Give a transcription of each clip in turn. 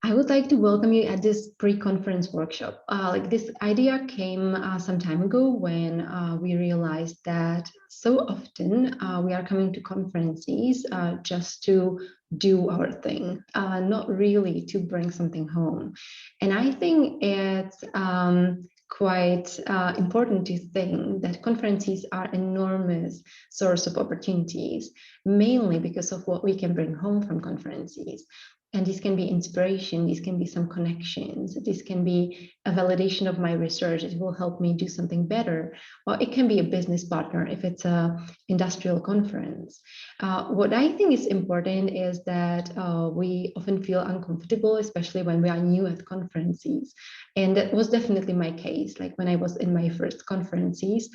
I would like to welcome you at this pre-conference workshop. Like this idea came some time ago when we realized that so often we are coming to conferences just to do our thing, not really to bring something home. And I think it's quite important to think that conferences are enormous source of opportunities, mainly because of what we can bring home from conferences. And this can be inspiration, these can be some connections, this can be a validation of my research. It will help me do something better. Or it can be a business partner if it's a industrial conference. What I think is important is that we often feel uncomfortable, especially when we are new at conferences. And that was definitely my case. Like when I was in my first conferences,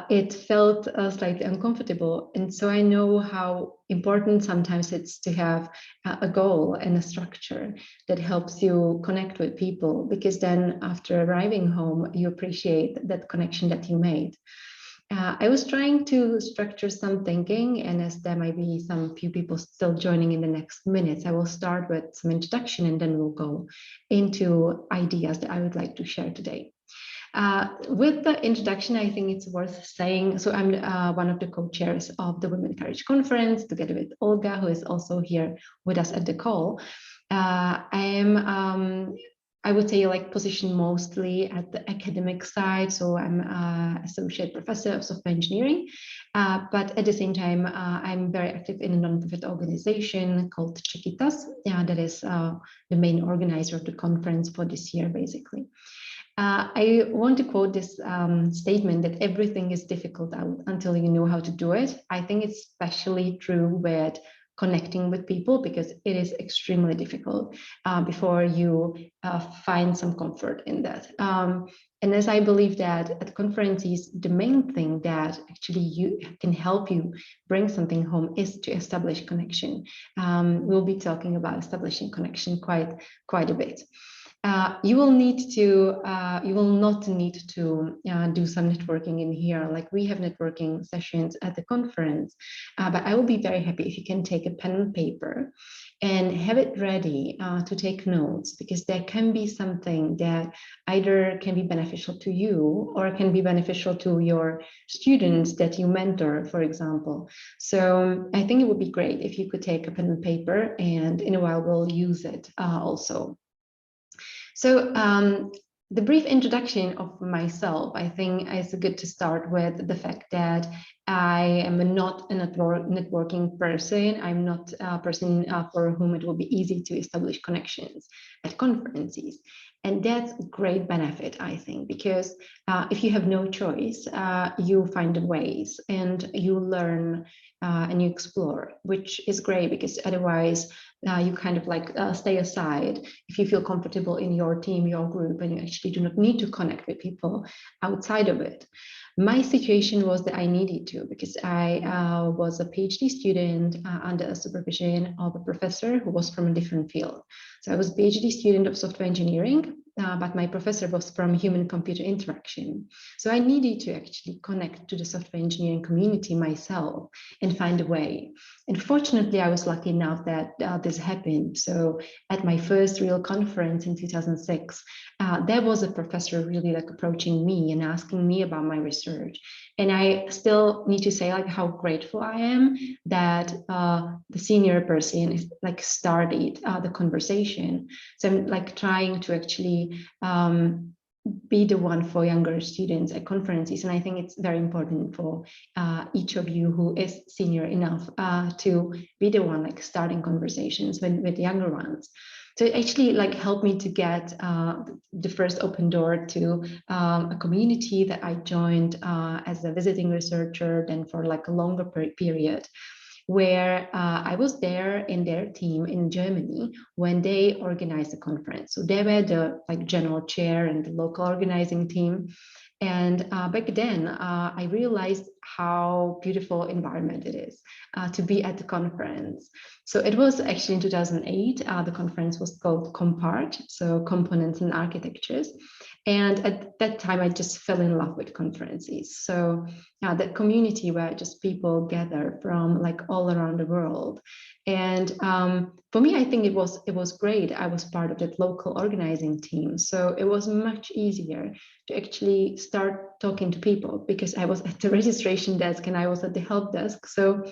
it felt slightly uncomfortable. And so I know how important sometimes it's to have a goal and a structure that helps you connect with people, because then after arriving home, you appreciate that connection that you made. I was trying to structure some thinking, and as there might be some few people still joining in the next minutes, I will start with some introduction and then we'll go into ideas that I would like to share today. With the introduction, I think it's worth saying, so I'm one of the co-chairs of the Women Courage Conference, together with Olga, who is also here with us at the call. I am, I would say, like positioned mostly at the academic side. So I'm associate professor of software engineering, but at the same time, I'm very active in a nonprofit organization called Chiquitas. That is the main organizer of the conference for this year, basically. I want to quote this statement that everything is difficult until you know how to do it. I think it's especially true with connecting with people, because it is extremely difficult before you find some comfort in that. And as I believe that at conferences, the main thing that actually you can help you bring something home is to establish connection. We'll be talking about establishing connection quite a bit. You will not need to do some networking in here. Like we have networking sessions at the conference, but I will be very happy if you can take a pen and paper and have it ready to take notes, because there can be something that either can be beneficial to you or can be beneficial to your students that you mentor, for example. So I think it would be great if you could take a pen and paper, and in a while we'll use it also. So the brief introduction of myself, I think is good to start with the fact that I am not a networking person. I'm not a person for whom it will be easy to establish connections at conferences. And that's a great benefit, I think, because if you have no choice, you find ways and you learn and you explore, which is great, because otherwise you kind of like stay aside if you feel comfortable in your team, your group, and you actually do not need to connect with people outside of it. My situation was that I needed to, because I was a PhD student under a supervision of a professor who was from a different field. So I was a PhD student of software engineering, but my professor was from human-computer interaction. So I needed to actually connect to the software engineering community myself and find a way. And fortunately, I was lucky enough that this happened. So at my first real conference in 2006, there was a professor really like approaching me and asking me about my research. And I still need to say like how grateful I am that the senior person is like started the conversation. So I'm like trying to actually be the one for younger students at conferences. And I think it's very important for each of you who is senior enough to be the one like starting conversations with younger ones. So it actually like helped me to get the first open door to a community that I joined as a visiting researcher, then for like a longer period, where I was there in their team in Germany when they organized the conference. So they were the like general chair and the local organizing team. And back then, I realized how beautiful environment it is to be at the conference. So it was actually in 2008. The conference was called Compart, so Components and Architectures. And at that time, I just fell in love with conferences. So that community where just people gather from like all around the world. And for me, I think it was great. I was part of that local organizing team. So it was much easier to actually start talking to people because I was at the registration desk and I was at the help desk. So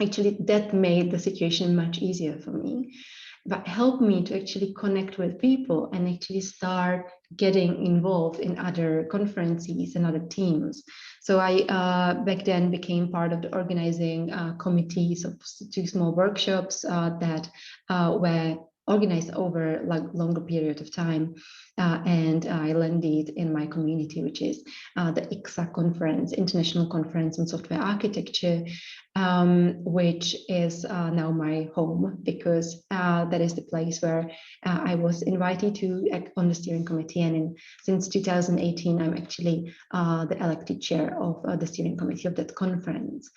actually that made the situation much easier for me, but helped me to actually connect with people and actually start getting involved in other conferences and other teams. So I back then became part of the organizing committees of two small workshops that were organized over like longer period of time. And I landed in my community, which is the ICSA conference, International Conference on Software Architecture, which is now my home because that is the place where I was invited to act on the steering committee. And since 2018, I'm actually the elected chair of the steering committee of that conference.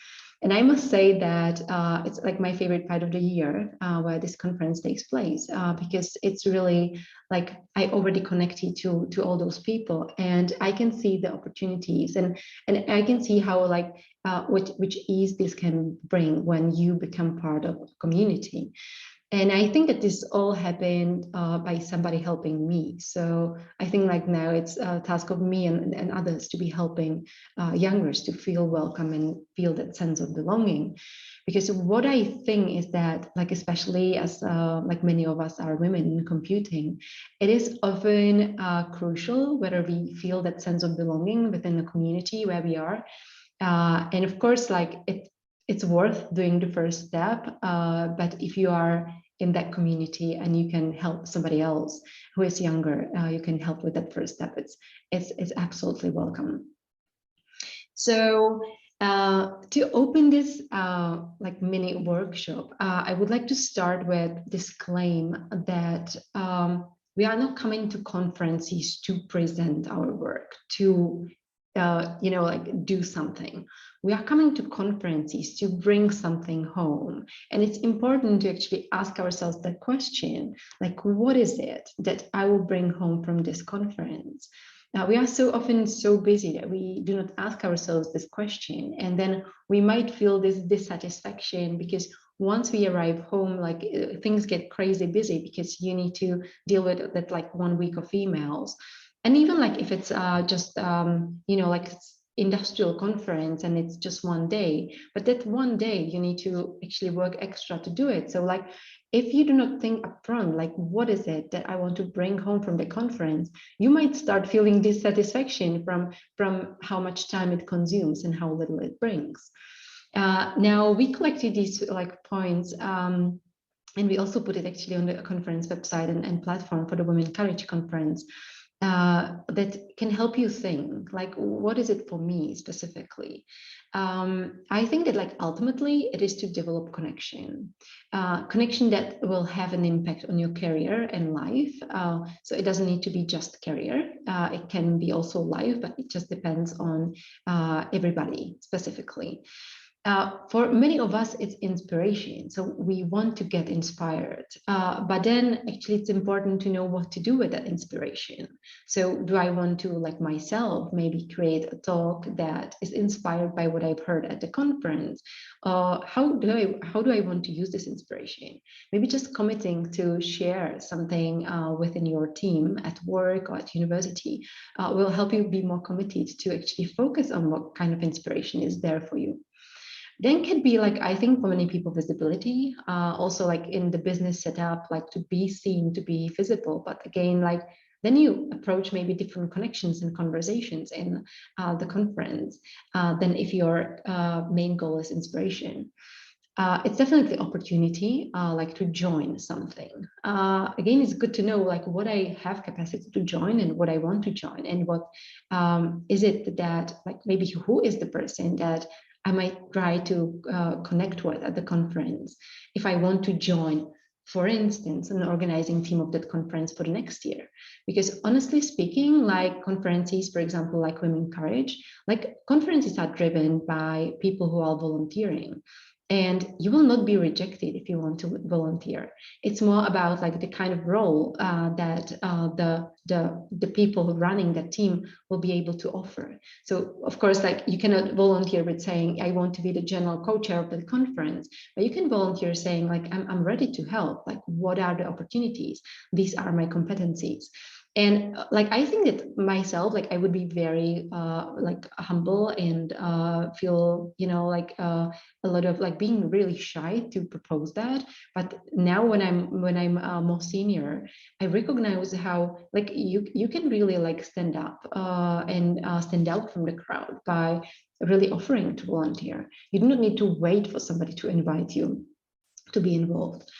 And I must say that it's like my favorite part of the year where this conference takes place because it's really like I already connected to all those people and I can see the opportunities and I can see how like which ease this can bring when you become part of a community. And I think that this all happened by somebody helping me. So I think like now it's a task of me and others to be helping youngers to feel welcome and feel that sense of belonging. Because what I think is that like, especially as like many of us are women in computing, it is often crucial whether we feel that sense of belonging within the community where we are. And of course, like it's worth doing the first step. But if you are in that community and you can help somebody else who is younger, you can help with that first step. It's absolutely welcome. So to open this like mini workshop, I would like to start with this claim that we are not coming to conferences to present our work, to like do something. We are coming to conferences to bring something home. And it's important to actually ask ourselves that question, like, what is it that I will bring home from this conference? Now, we are so often so busy that we do not ask ourselves this question. And then we might feel this dissatisfaction because once we arrive home, like things get crazy busy because you need to deal with that like 1 week of emails. And even like if it's just, like industrial conference and it's just one day, but that one day you need to actually work extra to do it. So like, if you do not think upfront, like what is it that I want to bring home from the conference, you might start feeling dissatisfaction from how much time it consumes and how little it brings. Now we collected these like points and we also put it actually on the conference website and platform for the Women Courage Conference. That can help you think like, what is it for me specifically? I think that like ultimately it is to develop connection that will have an impact on your career and life. So it doesn't need to be just career. It can be also life, but it just depends on everybody specifically. For many of us, it's inspiration. So we want to get inspired, but then actually it's important to know what to do with that inspiration. So do I want to, like myself, maybe create a talk that is inspired by what I've heard at the conference? How do I want to use this inspiration? Maybe just committing to share something within your team at work or at university will help you be more committed to actually focus on what kind of inspiration is there for you. Then can be like, I think for many people, visibility, also like in the business setup, like to be seen, to be visible. But again, like then you approach maybe different connections and conversations in the conference than if your main goal is inspiration. It's definitely opportunity, like to join something. Again, it's good to know like what I have capacity to join and what I want to join and what is it that like maybe who is the person that I might try to connect with at the conference if I want to join, for instance, an organizing team of that conference for the next year. Because honestly speaking, like conferences, for example, like Women Courage, like conferences are driven by people who are volunteering. And you will not be rejected if you want to volunteer. It's more about like the kind of role that the people running that team will be able to offer. So of course, like you cannot volunteer with saying, I want to be the general co-chair of the conference, but you can volunteer saying like, I'm ready to help. Like, what are the opportunities? These are my competencies. And like, I think that myself, like I would be very like humble and feel, you know, like a lot of like being really shy to propose that. But now when I'm more senior, I recognize how like you can really like stand up and stand out from the crowd by really offering to volunteer. You do not need to wait for somebody to invite you to be involved.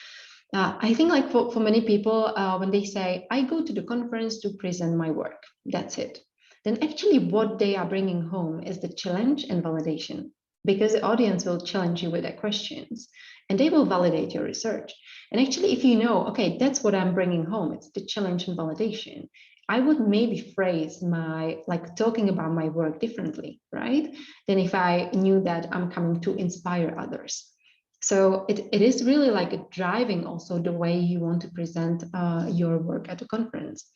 I think like for many people, when they say, I go to the conference to present my work, that's it. Then actually what they are bringing home is the challenge and validation, because the audience will challenge you with their questions and they will validate your research. And actually, if you know, okay, that's what I'm bringing home, it's the challenge and validation, I would maybe phrase my, like talking about my work differently, right? Than if I knew that I'm coming to inspire others. So it is really like driving also the way you want to present your work at a conference.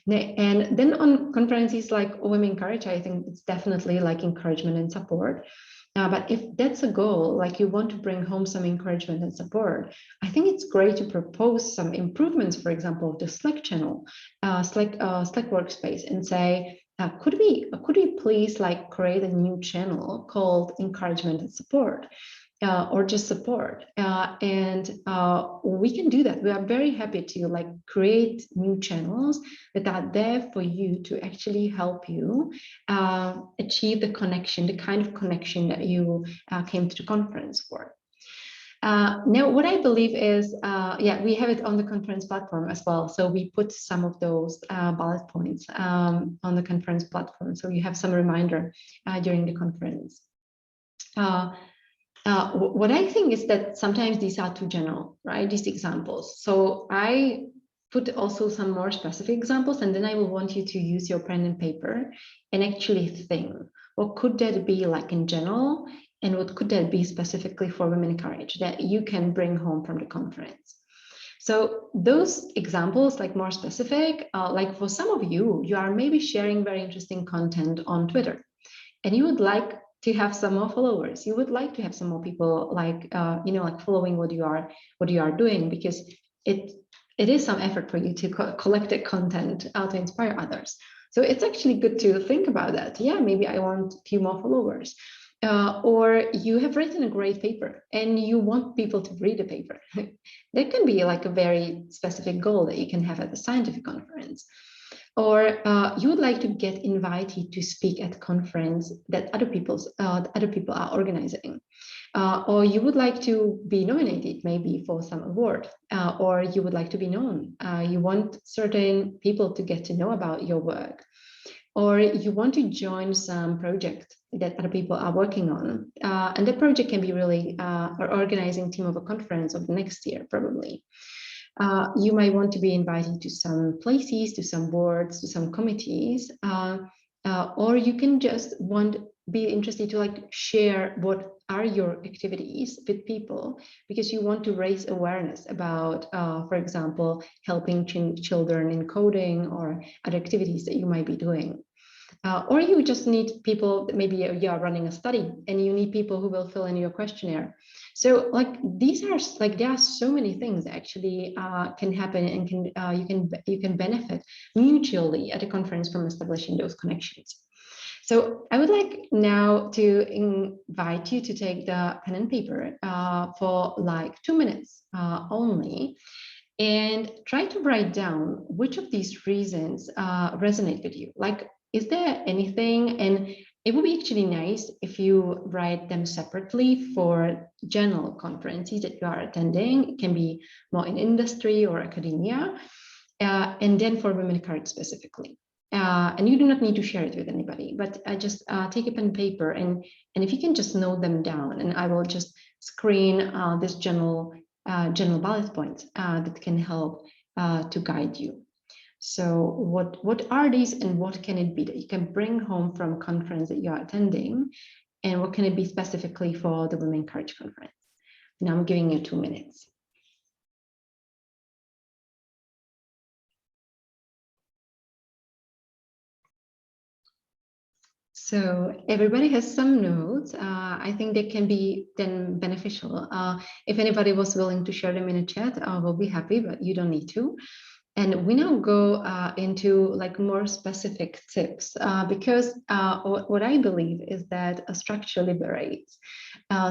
And then on conferences like Women Encourage, I think it's definitely like encouragement and support. But if that's a goal, like you want to bring home some encouragement and support, I think it's great to propose some improvements, for example, of the Slack channel, Slack workspace, and say, could we please like create a new channel called encouragement and support? Or just support. And we can do that. We are very happy to like create new channels that are there for you to actually help you achieve the connection, the kind of connection that you came to the conference for. Now, what I believe is, yeah, we have it on the conference platform as well. So we put some of those bullet points on the conference platform. So you have some reminder during the conference. What I think is that sometimes these are too general, right? These examples. So I put also some more specific examples, and then I will want you to use your pen and paper and actually think, what could that be like in general? And what could that be specifically for Women Encourage that you can bring home from the conference? So those examples, like more specific, like for some of you, you are maybe sharing very interesting content on Twitter, and you would like to have some more followers. You would like to have some more people like, you know, like following what you are doing, because it is some effort for you to collect the content to inspire others. So it's actually good to think about that. Yeah, maybe I want a few more followers. Or you have written a great paper and you want people to read the paper. That can be like a very specific goal that you can have at a scientific conference. Or you would like to get invited to speak at a conference that other people are organizing. Or you would like to be nominated maybe for some award, or you would like to be known. You want certain people to get to know about your work. Or you want to join some project that other people are working on. And the project can be really an organizing team of a conference of the next year, probably. You might want to be invited to some places, to some boards, to some committees, or you can just be interested to like share what are your activities with people, because you want to raise awareness about, for example, helping children in coding or other activities that you might be doing. Or you just need people, maybe you are running a study and you need people who will fill in your questionnaire. So like these are like, there are so many things actually can happen and you can benefit mutually at a conference from establishing those connections. So I would like now to invite you to take the pen and paper for like 2 minutes only, and try to write down which of these reasons resonate with you. Like, is there anything? And it would be actually nice if you write them separately for general conferences that you are attending. It can be more in industry or academia, and then for Women Encourage specifically. And you do not need to share it with anybody, but just take a pen and paper, and if you can just note them down, and I will just screen this general bullet points that can help to guide you. So what are these, and what can it be that you can bring home from conference that you are attending, and what can it be specifically for the Women Encourage conference? Now I'm giving you 2 minutes. So everybody has some notes. I think they can be then beneficial. If anybody was willing to share them in a chat, we'll be happy, but you don't need to. And we now go into like more specific tips because what I believe is that a structure liberates.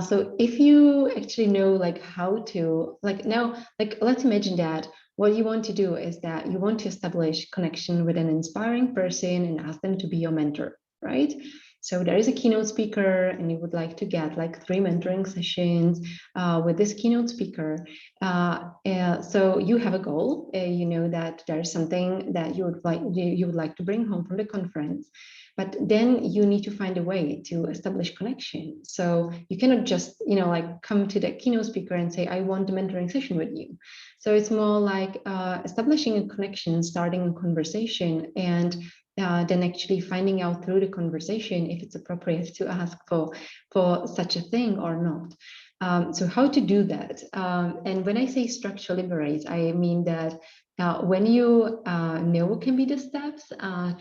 So if you actually know like how to like now, like let's imagine that what you want to do is that you want to establish connection with an inspiring person and ask them to be your mentor, right? So there is a keynote speaker and you would like to get like 3 mentoring sessions with this keynote speaker. So you have a goal, you know that there's something that you would like to bring home from the conference, but then you need to find a way to establish connection. So you cannot just, you know, like come to the keynote speaker and say, I want a mentoring session with you. So it's more like establishing a connection, starting a conversation, and then actually finding out through the conversation if it's appropriate to ask for such a thing or not. So how to do that? And when I say structure liberates, I mean that when you know what can be the steps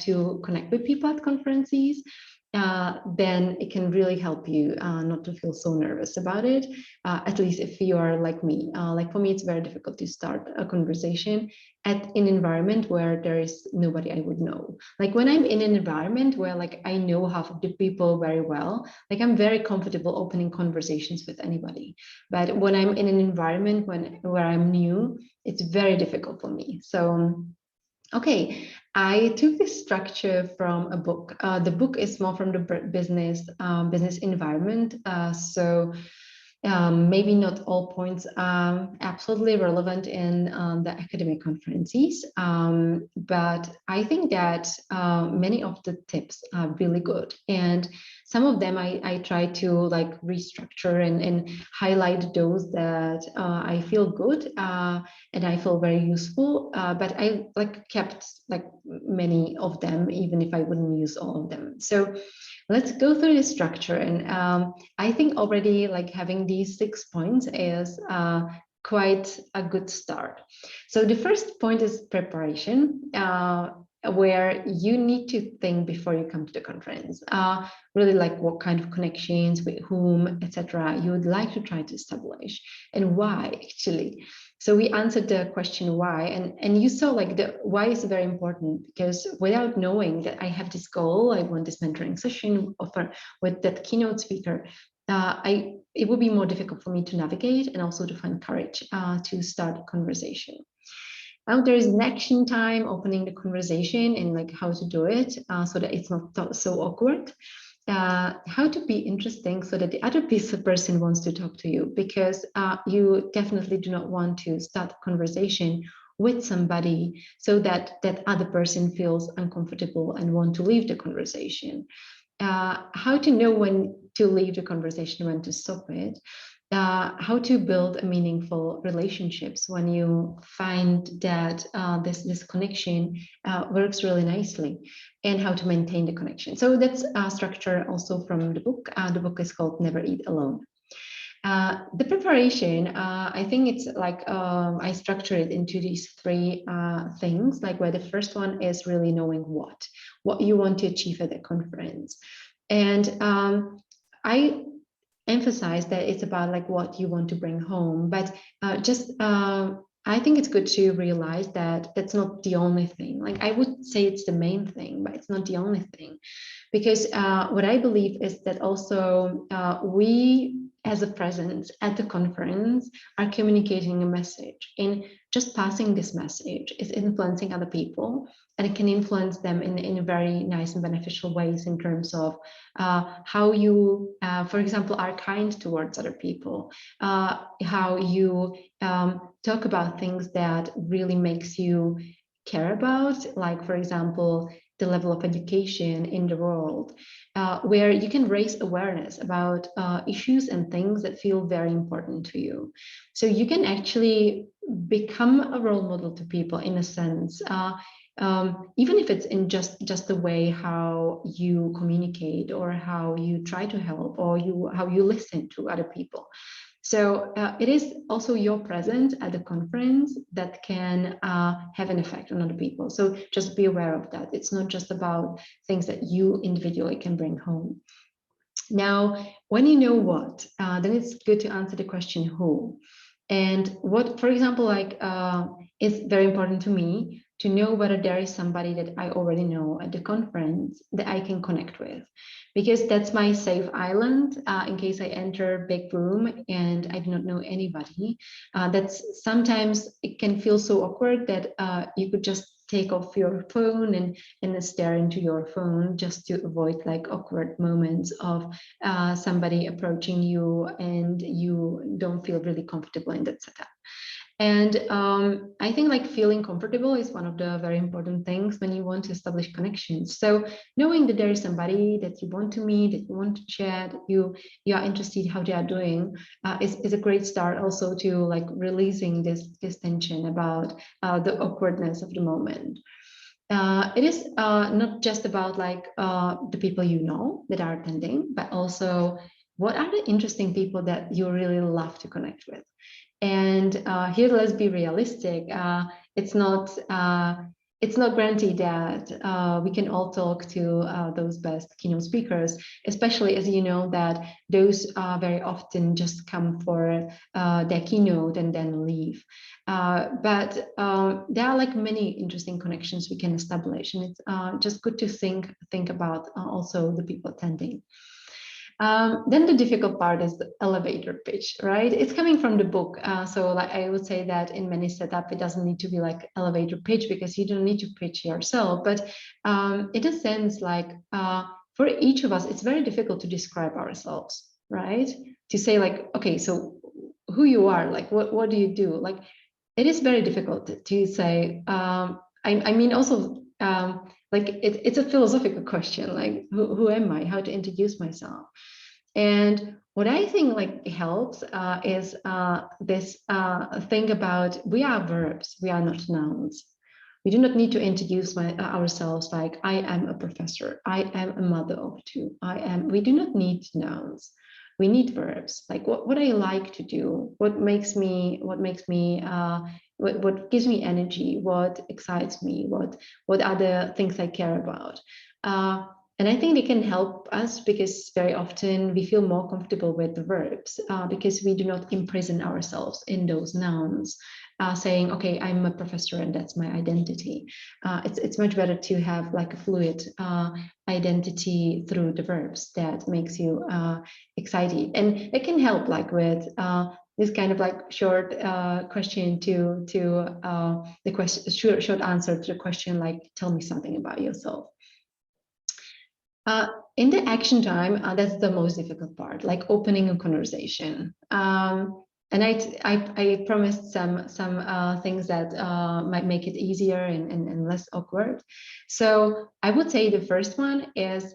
to connect with people at conferences, then it can really help you not to feel so nervous about it, at least if you are like me. Like for me, it's very difficult to start a conversation at an environment where there is nobody I would know. Like when I'm in an environment where like I know half of the people very well, like I'm very comfortable opening conversations with anybody. But when I'm in an environment where I'm new, it's very difficult for me. So okay, I took this structure from a book. The book is more from the business environment. Maybe not all points are absolutely relevant in the academic conferences, but I think that many of the tips are really good. And some of them I try to like restructure and highlight those that I feel good and I feel very useful, but I like kept like many of them, even if I wouldn't use all of them. So let's go through the structure. And I think already like having these 6 points is quite a good start. So the first point is preparation, where you need to think before you come to the conference. Really like what kind of connections, with whom, etc. you would like to try to establish and why actually. So we answered the question why, and you saw like the why is very important, because without knowing that I have this goal, I want this mentoring session offer with that keynote speaker, it would be more difficult for me to navigate and also to find courage to start a conversation. Now there is an action time, opening the conversation and like how to do it so that it's not so awkward. How to be interesting so that the other person wants to talk to you, because you definitely do not want to start a conversation with somebody so that that other person feels uncomfortable and want to leave the conversation. How to know when to leave the conversation, when to stop it. How to build meaningful relationships when you find that this connection works really nicely, and how to maintain the connection. So that's a structure also from the book. The book is called Never Eat Alone. The preparation, I think it's like I structure it into these 3 things, like where the first one is really knowing what you want to achieve at the conference. And I emphasize that it's about like what you want to bring home, but I think it's good to realize that that's not the only thing. Like I would say it's the main thing, but it's not the only thing, because what I believe is that also we as a presence at the conference are communicating a message, and just passing this message is influencing other people, and it can influence them in very nice and beneficial ways in terms of how you, for example, are kind towards other people, how you talk about things that really makes you care about, like, for example, the level of education in the world, where you can raise awareness about issues and things that feel very important to you. So you can actually become a role model to people in a sense, even if it's in just the way how you communicate or how you try to help or how you listen to other people. So it is also your presence at the conference that can have an effect on other people. So just be aware of that. It's not just about things that you individually can bring home. Now, when you know what, then it's good to answer the question who. And what, for example, like is very important to me to know whether there is somebody that I already know at the conference that I can connect with, because that's my safe island in case I enter a big room and I do not know anybody. That's sometimes it can feel so awkward that you could just take off your phone and stare into your phone just to avoid like awkward moments of somebody approaching you and you don't feel really comfortable in that setup. And I think like feeling comfortable is one of the very important things when you want to establish connections. So knowing that there is somebody that you want to meet, that you want to chat, you are interested how they are doing, is a great start also to like releasing this tension about the awkwardness of the moment. It is not just about like the people you know that are attending, but also what are the interesting people that you really love to connect with. And here, let's be realistic. It's not guaranteed that we can all talk to those best keynote speakers, especially as you know that those very often just come for their keynote and then leave. But there are like many interesting connections we can establish, and it's just good to think about also the people attending. Then the difficult part is the elevator pitch, right? It's coming from the book. So like I would say that in many setup, it doesn't need to be like elevator pitch because you don't need to pitch yourself. But in a sense, like for each of us, it's very difficult to describe ourselves, right? To say like, okay, so who you are, like what do you do? Like it is very difficult to say. I mean, also like it's a philosophical question, like who am I? How to introduce myself? And what I think like helps is this thing about we are verbs, we are not nouns. We do not need to introduce ourselves like I am a professor, I am a mother of two, I am. We do not need nouns. We need verbs. Like what I like to do, what gives me energy, what excites me, what are the things I care about. And I think they can help us because very often we feel more comfortable with the verbs because we do not imprison ourselves in those nouns, saying, okay, I'm a professor and that's my identity. It's much better to have like a fluid identity through the verbs that makes you excited. And it can help like with this kind of like short question to the question, short answer to the question, like, tell me something about yourself. In the action time, that's the most difficult part, like opening a conversation. And I promised some things that might make it easier and less awkward. So I would say the first one is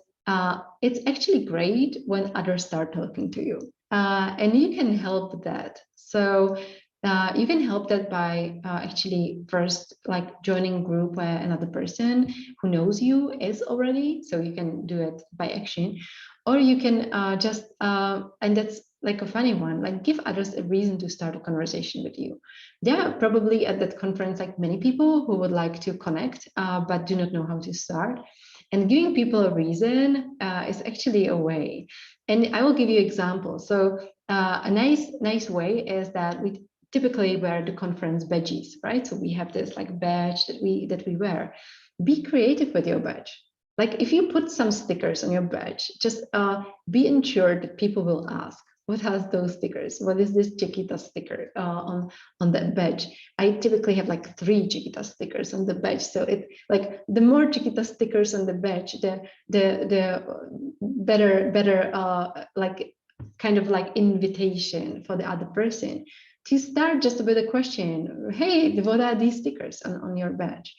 it's actually great when others start talking to you. And you can help that. So you can help that by actually first like joining a group where another person who knows you is already, so you can do it by action, or you can just and that's like a funny one, like give others a reason to start a conversation with you. There are probably at that conference like many people who would like to connect but do not know how to start, and giving people a reason is actually a way. And I will give you examples. So a nice way is that we typically wear the conference badges, right? So we have this like badge that we wear. Be creative with your badge. Like if you put some stickers on your badge, just be ensured that people will ask, what has those stickers? What is this Chiquita sticker on that badge? I typically have like 3 Chiquita stickers on the badge. So it like the more Chiquita stickers on the badge, the better like kind of like invitation for the other person to start just with a question. Hey, what are these stickers on your badge?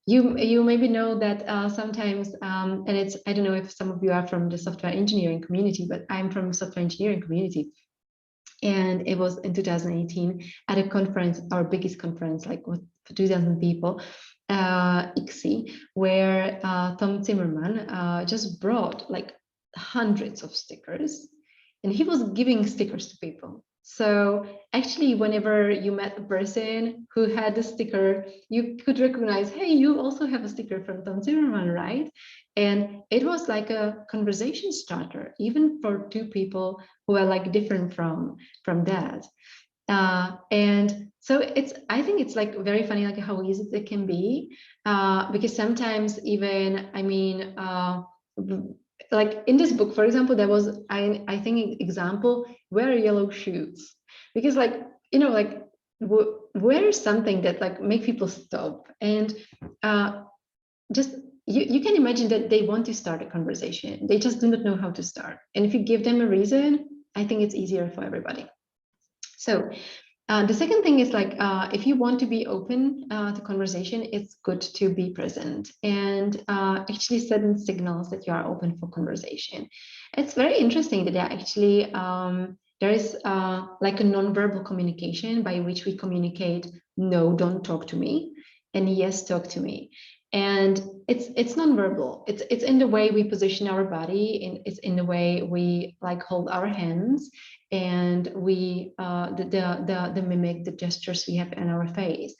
You maybe know that sometimes, and it's, I don't know if some of you are from the software engineering community, but I'm from the software engineering community. And it was in 2018 at a conference, our biggest conference, like with 2,000 people, ICSI, where Tom Zimmerman just brought like hundreds of stickers. and he was giving stickers to people. So actually, whenever you met a person who had a sticker, you could recognize, hey, you also have a sticker from Tom Zimmerman, right? And it was like a conversation starter, even for two people who are like different from that. And so I think it's like very funny, like how easy it can be, because sometimes even, I mean, like in this book, for example, there was, I think, example, wear yellow shoes, because like, you know, like wear something that like make people stop, and just you can imagine that they want to start a conversation, they just do not know how to start, and if you give them a reason, I think it's easier for everybody. So the second thing is like, if you want to be open to conversation, it's good to be present and actually send signals that you are open for conversation. It's very interesting that there is like a nonverbal communication by which we communicate, no, don't talk to me, and yes, talk to me. And it's nonverbal. It's in the way we position our body, it's in the way we like hold our hands, and we the mimic, the gestures we have in our face.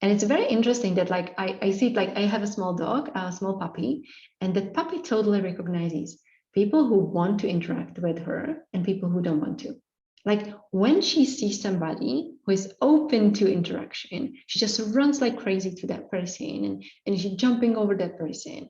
And it's very interesting that like I see it, like I have a small dog, a small puppy, and that puppy totally recognizes people who want to interact with her and people who don't want to. Like when she sees somebody who is open to interaction, she just runs like crazy to that person, and she's jumping over that person.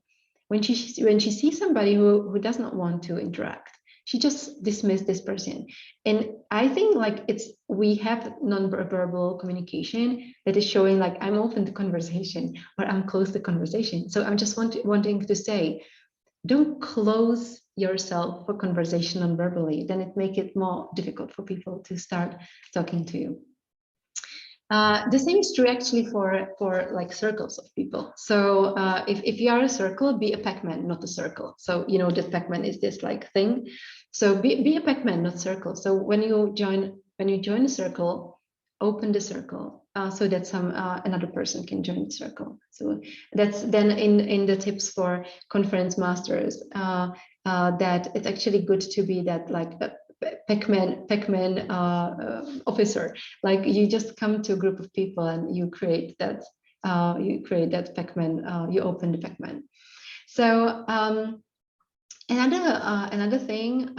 When she sees somebody who does not want to interact, she just dismissed this person. And I think like we have non-verbal communication that is showing like I'm open to conversation or I'm close to conversation. So I'm just wanting to say, don't close yourself for conversation non-verbally, then it makes it more difficult for people to start talking to you. The same is true actually for like circles of people. So if you are a circle, be a Pac-Man, not a circle. So you know that Pac-Man is this like thing. So be a Pac-Man, not circle. So when you join a circle, open the circle so that another person can join the circle. So that's then in the tips for conference masters, that it's actually good to be that like Pac-Man officer. Like you just come to a group of people and you create that Pac-Man. You open the Pac-Man. So another thing.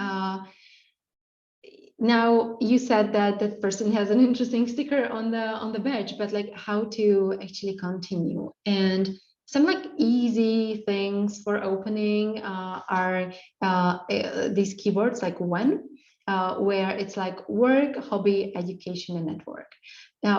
Now you said that that person has an interesting sticker on the badge, but like how to actually continue. And some like easy things for opening are these keywords like when, where it's like work, hobby, education, and network,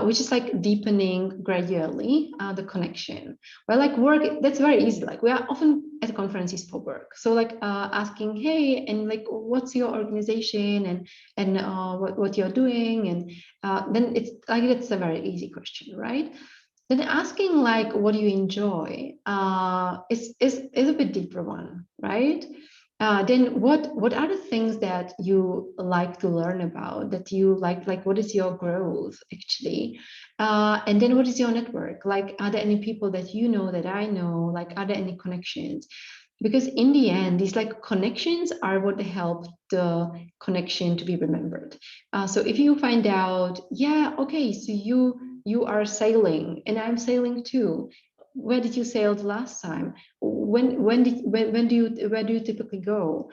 which is like deepening gradually the connection. Well, like work, that's very easy. Like we are often at conferences for work. So like asking, hey, and like what's your organization and what you're doing, and then it's like it's a very easy question, right? Then asking like what do you enjoy is a bit deeper one, right? Then what are the things that you like to learn about, that you like what is your growth actually, and then what is your network, like are there any people that you know that I know, like are there any connections? Because in the end, these like connections are what help the connection to be remembered. So if you find out, yeah, okay, so you are sailing and I'm sailing too. Where did you sail the last time? When do you typically go?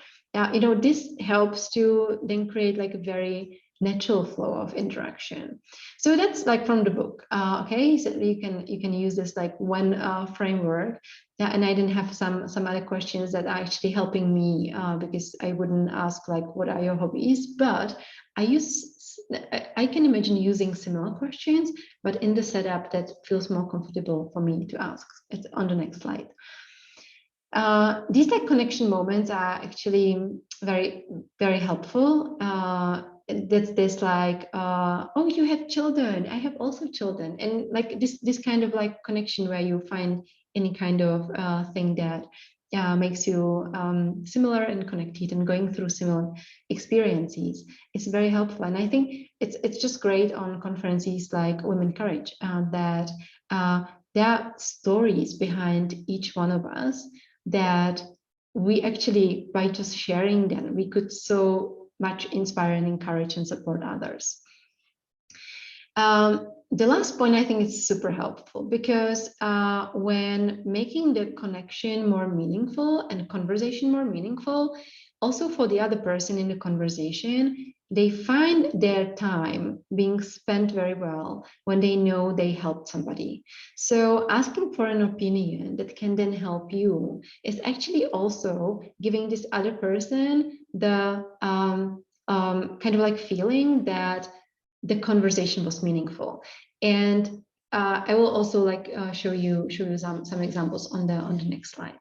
You know, this helps to then create like a very natural flow of interaction. So that's like from the book. Okay, so you can use this like one framework. Yeah, and I didn't have some other questions that are actually helping me because I wouldn't ask like what are your hobbies, but I can imagine using similar questions, but in the setup that feels more comfortable for me to ask. It's on the next slide. These like connection moments are actually very, very helpful. That's this like, oh, you have children, I have also children. And like this kind of like connection where you find any kind of thing that makes you similar and connected and going through similar experiences is very helpful. And I think it's just great on conferences like Women Courage that there are stories behind each one of us that we actually, by just sharing them, we could so much inspire and encourage and support others. The last point I think is super helpful, because when making the connection more meaningful and conversation more meaningful, also for the other person in the conversation, they find their time being spent very well when they know they helped somebody. So asking for an opinion that can then help you is actually also giving this other person the kind of like feeling that the conversation was meaningful. And I will also like show you some examples on the next slide.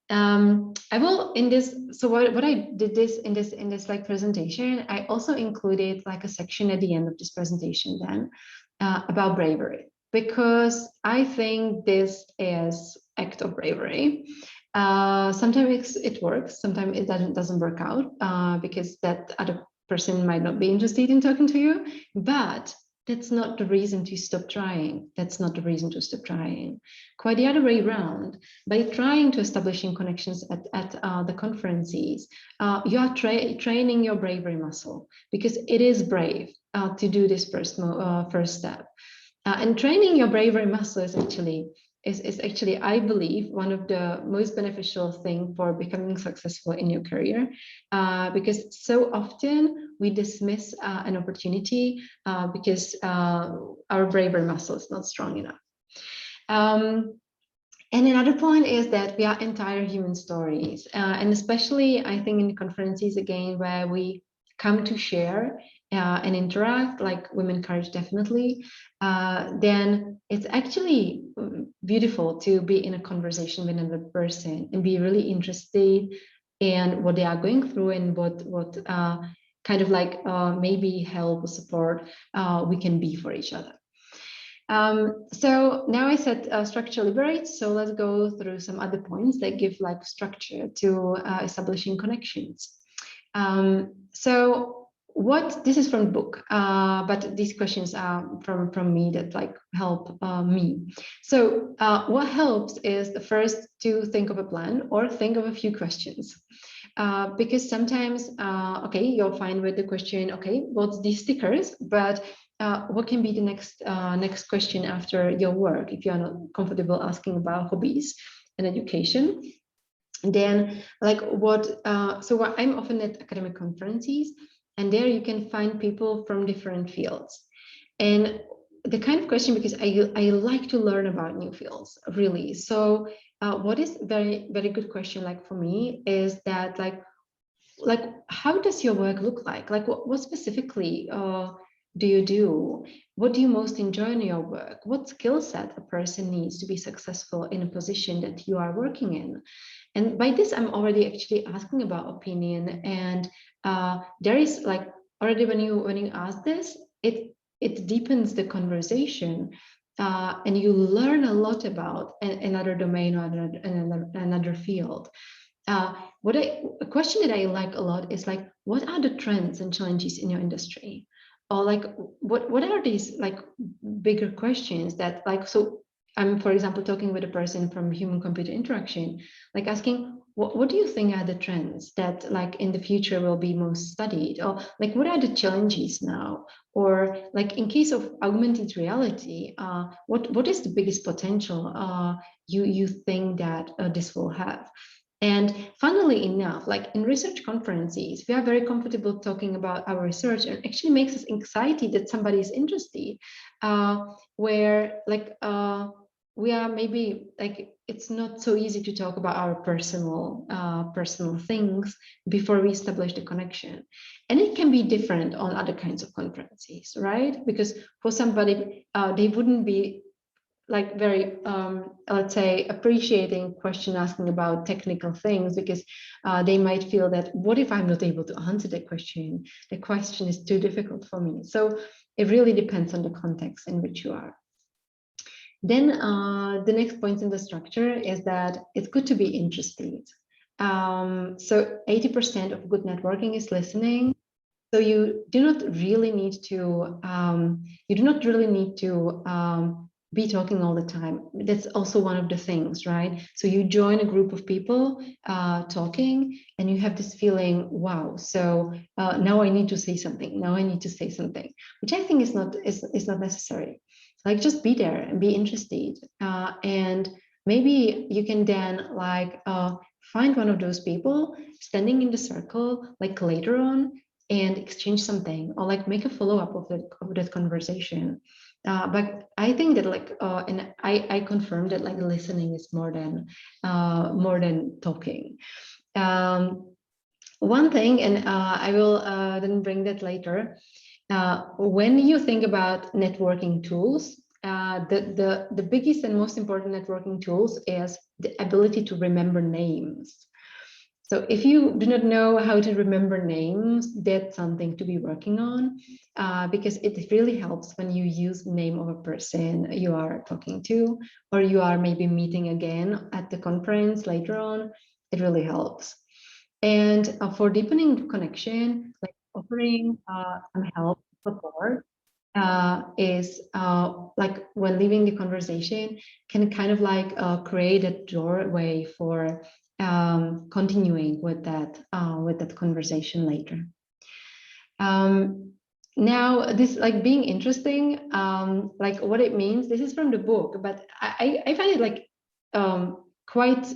I will in this. So what I did this in this like presentation, I also included like a section at the end of this presentation then about bravery, because I think this is act of bravery. Sometimes it works, sometimes it doesn't work out because that other person might not be interested in talking to you, but that's not the reason to stop trying. That's not the reason to stop trying. Quite the other way around. By trying to establishing connections at the conferences, you are training your bravery muscle, because it is brave to do this first step. And training your bravery muscle is actually, I believe, one of the most beneficial things for becoming successful in your career, because so often we dismiss an opportunity because our bravery muscle is not strong enough. And another point is that we are entire human stories, and especially I think in the conferences again, where we come to share and interact, like Women Courage definitely, then it's actually beautiful to be in a conversation with another person and be really interested in what they are going through and what kind of like maybe help or support we can be for each other. So now I said structure liberates, so let's go through some other points that give like structure to establishing connections. So this is from the book, but these questions are from me that like help me. So what helps is the first to think of a plan or think of a few questions. Because sometimes, okay, you're fine with the question, okay, what's these stickers? But what can be the next question after your work if you're not comfortable asking about hobbies and education? Then like so I'm often at academic conferences, and there you can find people from different fields. And the kind of question, because I like to learn about new fields, really. So what is very, very good question like for me is that like how does your work look like? Like what specifically do you do? What do you most enjoy in your work? What skill set a person needs to be successful in a position that you are working in? And by this, I'm already actually asking about opinion. And there is like already when you ask this, it deepens the conversation, and you learn a lot about another domain or another field. A question that I like a lot is like, what are the trends and challenges in your industry? Or like, what are these like bigger questions that like, so I'm, for example, talking with a person from human-computer interaction, like asking, what do you think are the trends that like in the future will be most studied? Or like, what are the challenges now? Or like in case of augmented reality, what is the biggest potential you think that this will have? And funnily enough, like in research conferences, we are very comfortable talking about our research, and actually makes us excited that somebody is interested, where like we are maybe like, it's not so easy to talk about our personal things before we establish the connection. And it can be different on other kinds of conferences, right? Because for somebody, they wouldn't be like very, let's say, appreciating question asking about technical things, because they might feel that, what if I'm not able to answer the question? The question is too difficult for me. So it really depends on the context in which you are. Then the next point in the structure is that it's good to be interested. So 80% of good networking is listening. So you do not really need to be talking all the time. That's also one of the things, right? So you join a group of people talking, and you have this feeling, wow, so now I need to say something. Now I need to say something, which I think is not necessary. Like, just be there and be interested, and maybe you can then like find one of those people standing in the circle like later on and exchange something, or like make a follow-up of that conversation. But I think that like and I confirm that like listening is more than talking. One thing, and I will then bring that later. When you think about networking tools, the biggest and most important networking tools is the ability to remember names. So if you do not know how to remember names, that's something to be working on, because it really helps when you use the name of a person you are talking to, or you are maybe meeting again at the conference later on. It really helps. And for deepening the connection, like offering some help, support, is like when leaving the conversation can kind of like create a doorway for continuing with that conversation later. Now, this like being interesting, like what it means. This is from the book, but I find it like quite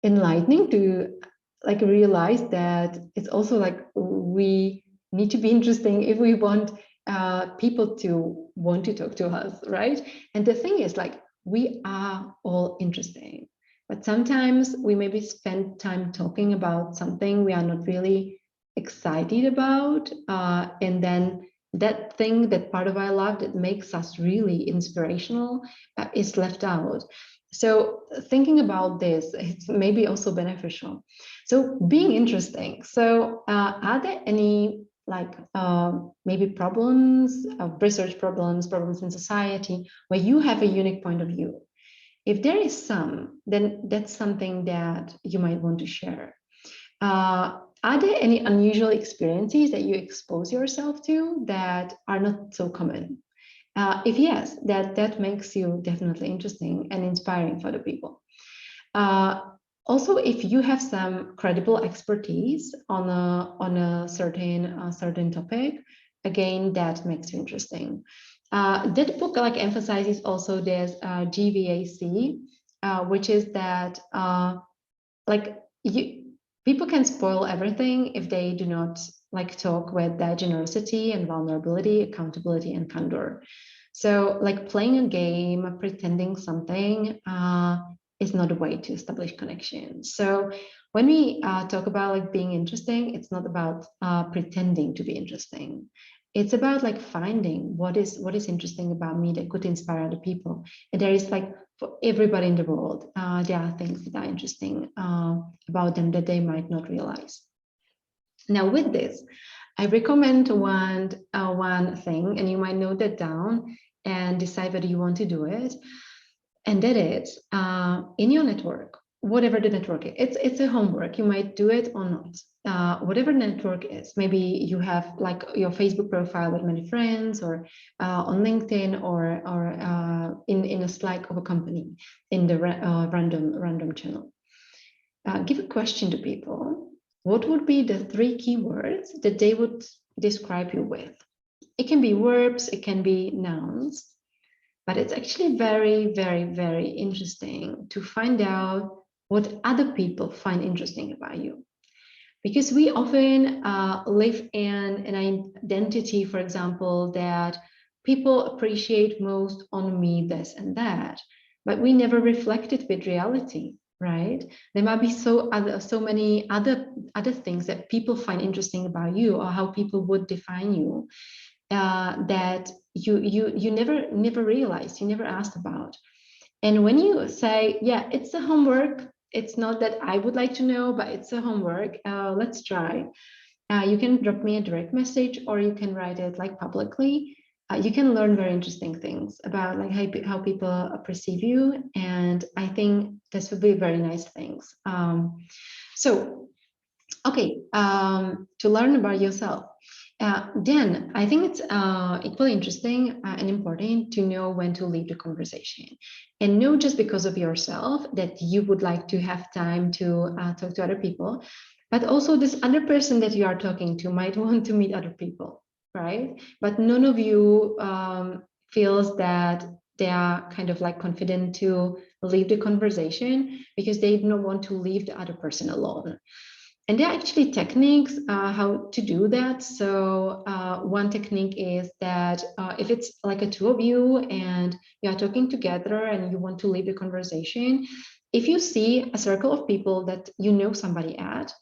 enlightening to like realize that it's also like we need to be interesting if we want people to want to talk to us, right? And the thing is, like, we are all interesting, but sometimes we maybe spend time talking about something we are not really excited about, and then that thing, that part of our life that makes us really inspirational, is left out. So thinking about this, it's maybe also beneficial. So being interesting. So are there any like maybe problems, research problems in society where you have a unique point of view? If there is some, then that's something that you might want to share. Are there any unusual experiences that you expose yourself to that are not so common? If yes, that makes you definitely interesting and inspiring for the people. Also, if you have some credible expertise on a certain topic, again, that makes you interesting. That book like emphasizes also this GVAC, which is that like people can spoil everything if they do not like talk with that generosity and vulnerability, accountability, and candor. So like playing a game, pretending something is not a way to establish connection. So when we talk about like being interesting, it's not about pretending to be interesting. It's about like finding what is interesting about me that could inspire other people. And there is like for everybody in the world, there are things that are interesting about them that they might not realize. Now with this, I recommend one thing, and you might note that down and decide whether you want to do it. And that is in your network, whatever the network is, it's a homework. You might do it or not. Whatever network is, maybe you have like your Facebook profile with many friends, or on LinkedIn, or in a Slack of a company in the random channel. Give a question to people. What would be the 3 keywords that they would describe you with? It can be verbs, it can be nouns, but it's actually very, very, very interesting to find out what other people find interesting about you. Because we often live in an identity, for example, that people appreciate most on me, this and that, but we never reflect it with reality, right? There might be so many other things that people find interesting about you, or how people would define you, that you never realized, you never asked about. And when you say, yeah, it's a homework, it's not that I would like to know, but it's a homework, let's try. You can drop me a direct message, or you can write it like publicly. You can learn very interesting things about like how people perceive you. And I think this would be very nice things. So, okay, to learn about yourself. Then I think it's equally interesting and important to know when to leave the conversation, and know just because of yourself that you would like to have time to talk to other people, but also this other person that you are talking to might want to meet other people, right? But none of you feels that they are kind of like confident to leave the conversation because they don't want to leave the other person alone. And there are actually techniques how to do that. So one technique is that if it's like a two of you and you are talking together and you want to leave the conversation, if you see a circle of people that you know somebody at,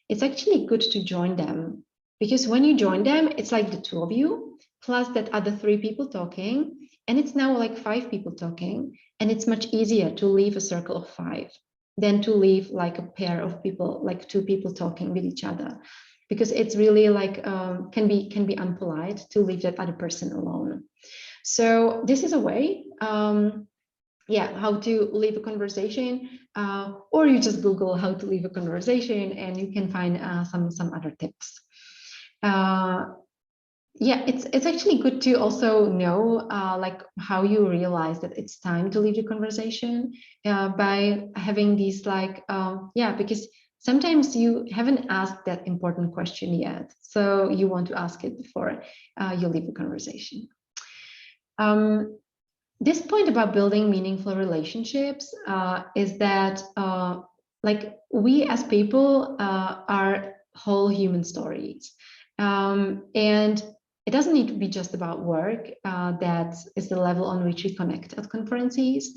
it's actually good to join them. Because when you join them, it's like the two of you plus that other three people talking. And it's now like five people talking. And it's much easier to leave a circle of five than to leave like a pair of people, like two people talking with each other, because it's really like can be unpolite to leave that other person alone. So this is a way, how to leave a conversation, or you just Google how to leave a conversation, and you can find some other tips. It's actually good to also know like how you realize that it's time to leave the conversation by having these like because sometimes you haven't asked that important question yet, so you want to ask it before you leave the conversation. This point about building meaningful relationships is that like we as people are whole human stories, and it doesn't need to be just about work. That is the level on which we connect at conferences.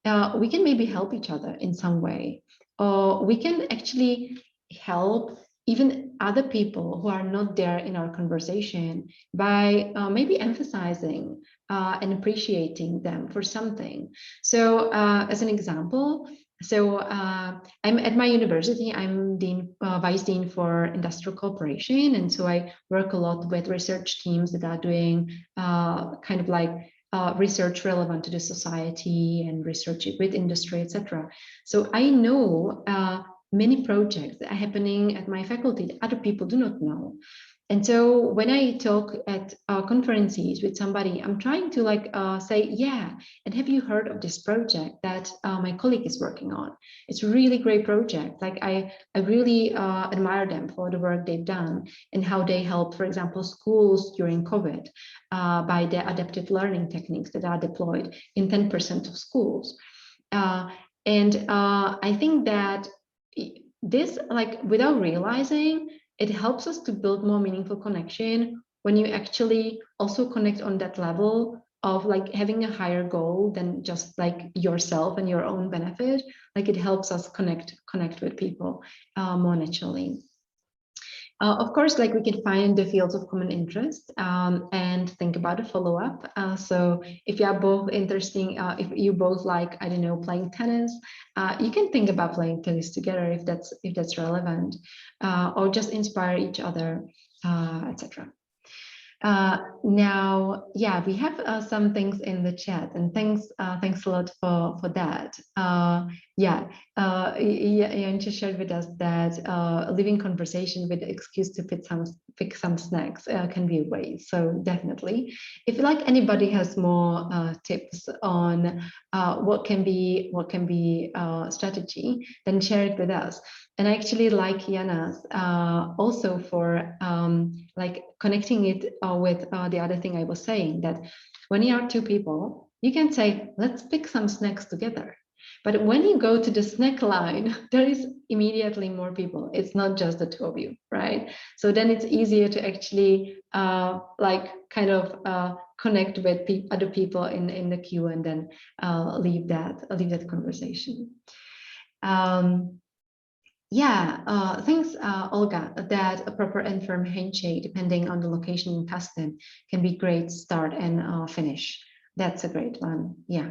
We can maybe help each other in some way, or we can actually help even other people who are not there in our conversation by maybe emphasizing and appreciating them for something. So as an example, I'm at my university, I'm vice dean for industrial cooperation. And so I work a lot with research teams that are doing kind of like research relevant to the society and research with industry, etc. So I know many projects that are happening at my faculty that other people do not know. And so when I talk at conferences with somebody, I'm trying to like say, yeah, and have you heard of this project that my colleague is working on? It's a really great project. Like I really admire them for the work they've done and how they help, for example, schools during COVID by their adaptive learning techniques that are deployed in 10% of schools. I think that this, like without realizing, it helps us to build more meaningful connection when you actually also connect on that level of like having a higher goal than just like yourself and your own benefit. Like it helps us connect with people more naturally. Of course, like we can find the fields of common interest and think about a follow-up. So if you are both interesting, if you both like, I don't know, playing tennis, you can think about playing tennis together if that's relevant, or just inspire each other, etc. Now, yeah, we have some things in the chat, and thanks a lot for that. Janče shared with us that leaving conversation with the excuse to pick some snacks can be a way. So definitely, if like anybody has more tips on what can be strategy, then share it with us. And I actually like Jana's also for like connecting it with the other thing I was saying, that when you are two people, you can say, let's pick some snacks together. But when you go to the snack line, there is immediately more people. It's not just the two of you, right? So then it's easier to actually like kind of connect with other people in the queue, and then leave that conversation. Thanks, Olga, that a proper and firm handshake, depending on the location in Tustin, can be great start and finish. That's a great one. Yeah.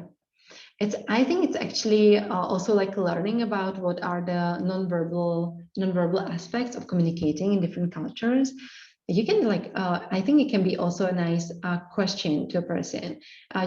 I think it's actually also like learning about what are the nonverbal aspects of communicating in different cultures. you can like, I think it can be also a nice question to a person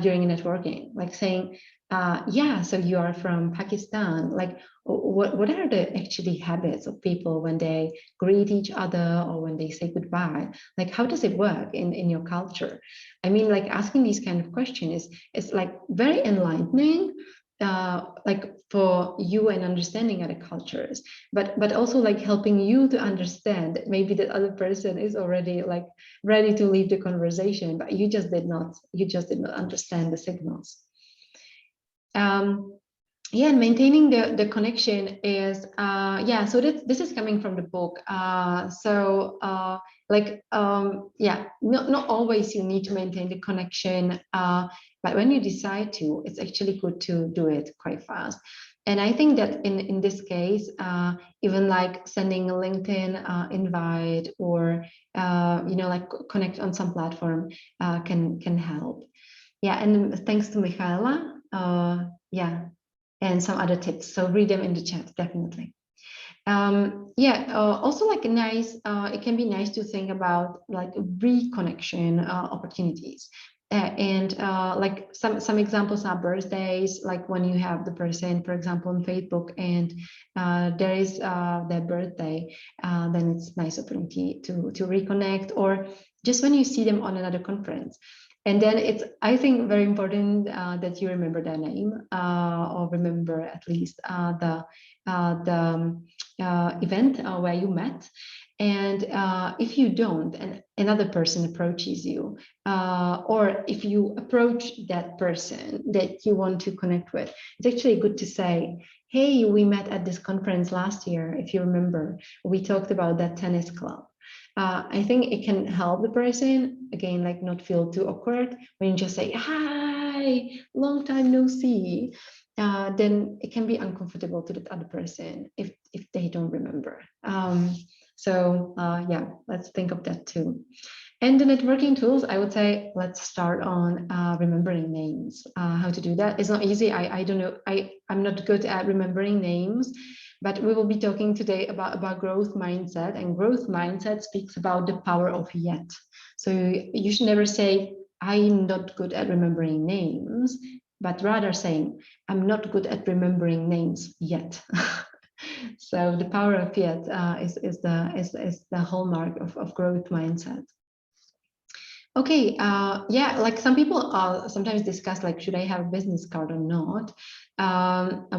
during networking, like saying, yeah, so you are from Pakistan. Like, what are the actually habits of people when they greet each other or when they say goodbye? Like, how does it work in your culture? I mean, like asking these kind of questions is like very enlightening, like for you and understanding other cultures, but also like helping you to understand that maybe the other person is already like ready to leave the conversation, but you just did not understand the signals. Yeah, and maintaining the connection is yeah, so this is coming from the book. Yeah, not always you need to maintain the connection, but when you decide to, it's actually good to do it quite fast. And I think that in this case, even like sending a LinkedIn invite or you know, like connect on some platform can help. Yeah, and thanks to Michaela. Yeah, and some other tips. So read them in the chat, definitely. Yeah, also like a nice, it can be nice to think about like reconnection opportunities. Like some examples are birthdays, like when you have the person, for example, on Facebook, and there is their birthday, then it's a nice opportunity to reconnect, or just when you see them on another conference. And then it's, I think, very important that you remember their name or remember at least the event where you met. And if you don't, and another person approaches you, or if you approach that person that you want to connect with, it's actually good to say, hey, we met at this conference last year. If you remember, we talked about that tennis club. I think it can help the person, again, like not feel too awkward when you just say, hi, long time no see. Then it can be uncomfortable to the other person if they don't remember. Yeah, let's think of that too. And the networking tools, I would say, let's start on remembering names. How to do that? It's not easy. I don't know. I'm not good at remembering names, but we will be talking today about growth mindset, and growth mindset speaks about the power of yet. So you should never say, I'm not good at remembering names, but rather saying, I'm not good at remembering names yet. So the power of yet is the hallmark of growth mindset. Okay, yeah, like some people sometimes discuss like, should I have a business card or not?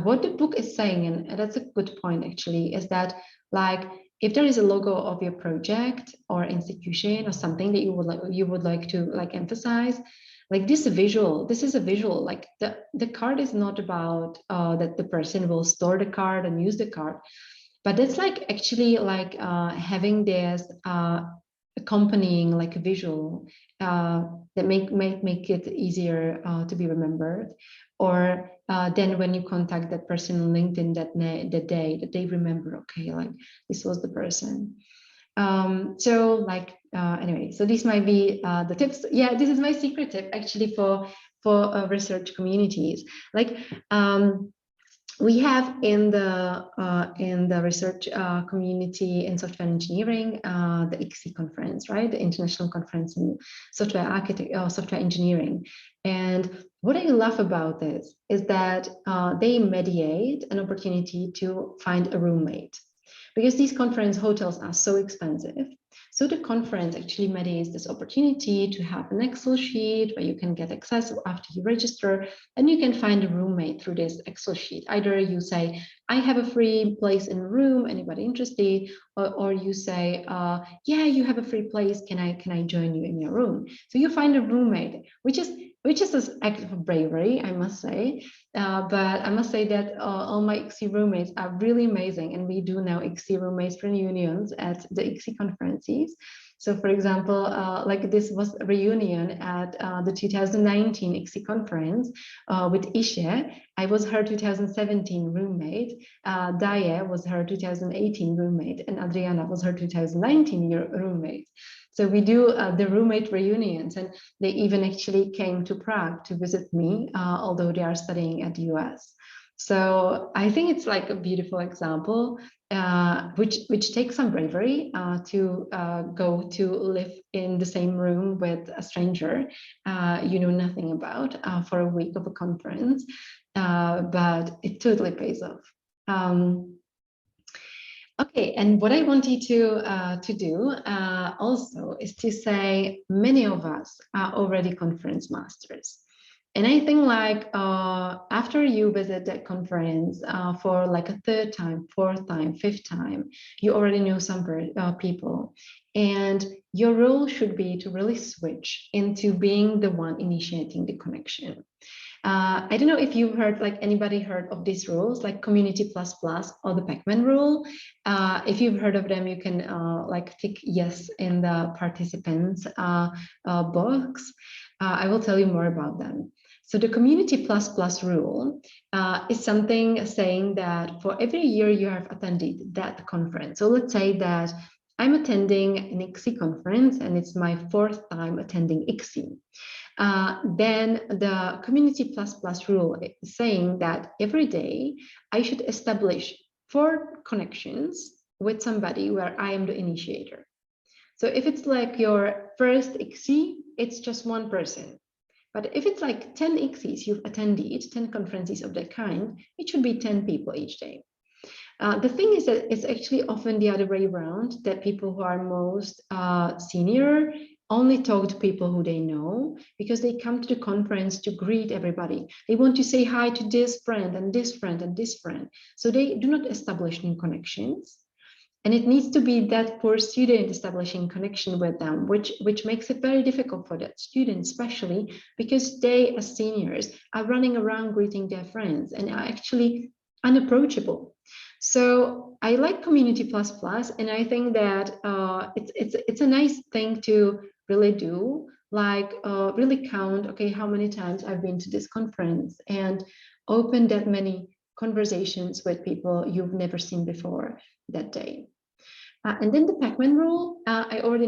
What the book is saying, and that's a good point actually, is that like if there is a logo of your project or institution or something that you would like to like emphasize, like this is a visual. Like the card is not about that the person will store the card and use the card, but it's like actually like having this accompanying like a visual that make it easier to be remembered, or then when you contact that person on LinkedIn the day that they remember, okay, like this was the person. Anyway, so these might be the tips. Yeah, this is my secret tip actually for research communities. Like we have in the research community in software engineering the ICSE conference, right? The International Conference in Software Engineering. And what I love about this is that they mediate an opportunity to find a roommate, because these conference hotels are so expensive. So the conference actually mediates this opportunity to have an Excel sheet where you can get access after you register, and you can find a roommate through this Excel sheet. Either you say, I have a free place in a room, anybody interested? Or you say, yeah, you have a free place, can I join you in your room? So you find a roommate, which is an act of bravery, I must say. But I must say that all my ICSE roommates are really amazing, and we do now ICSE roommates reunions at the ICSE conferences. So for example, like this was a reunion at the 2019 ICSE conference with Ishe. I was her 2017 roommate, Daya was her 2018 roommate, and Adriana was her 2019 roommate. So we do the roommate reunions, and they even actually came to Prague to visit me, although they are studying at the US. So I think it's like a beautiful example, which takes some bravery to go to live in the same room with a stranger you know nothing about for a week of a conference, but it totally pays off. Okay, and what I want you to do also is to say many of us are already conference masters. And I think like after you visit that conference for like a third time, fourth time, fifth time, you already know some people. And your role should be to really switch into being the one initiating the connection. I don't know if you've heard, like anybody heard of these rules, like community plus plus or the Pac-Man rule. If you've heard of them, you can like tick yes in the participants box. I will tell you more about them. So the community plus plus rule is something saying that for every year you have attended that conference. So let's say that I'm attending an ICSI conference and it's my fourth time attending ICSI. Then the community plus plus rule is saying that every day I should establish 4 connections with somebody where I am the initiator. So if it's like your first ICSI, it's just one person. But if it's like 10 ICSIs you've attended, 10 conferences of that kind, it should be 10 people each day. The thing is that it's actually often the other way around, that people who are most senior only talk to people who they know, because they come to the conference to greet everybody. They want to say hi to this friend and this friend and this friend. So they do not establish new connections. And it needs to be that poor student establishing connection with them, which makes it very difficult for that student, especially because they, as seniors, are running around greeting their friends and are actually unapproachable. So I like Community Plus Plus, and I think that it's a nice thing to really do, like really count, okay, how many times I've been to this conference and open that many conversations with people you've never seen before that day. And then the Pac-Man rule, I already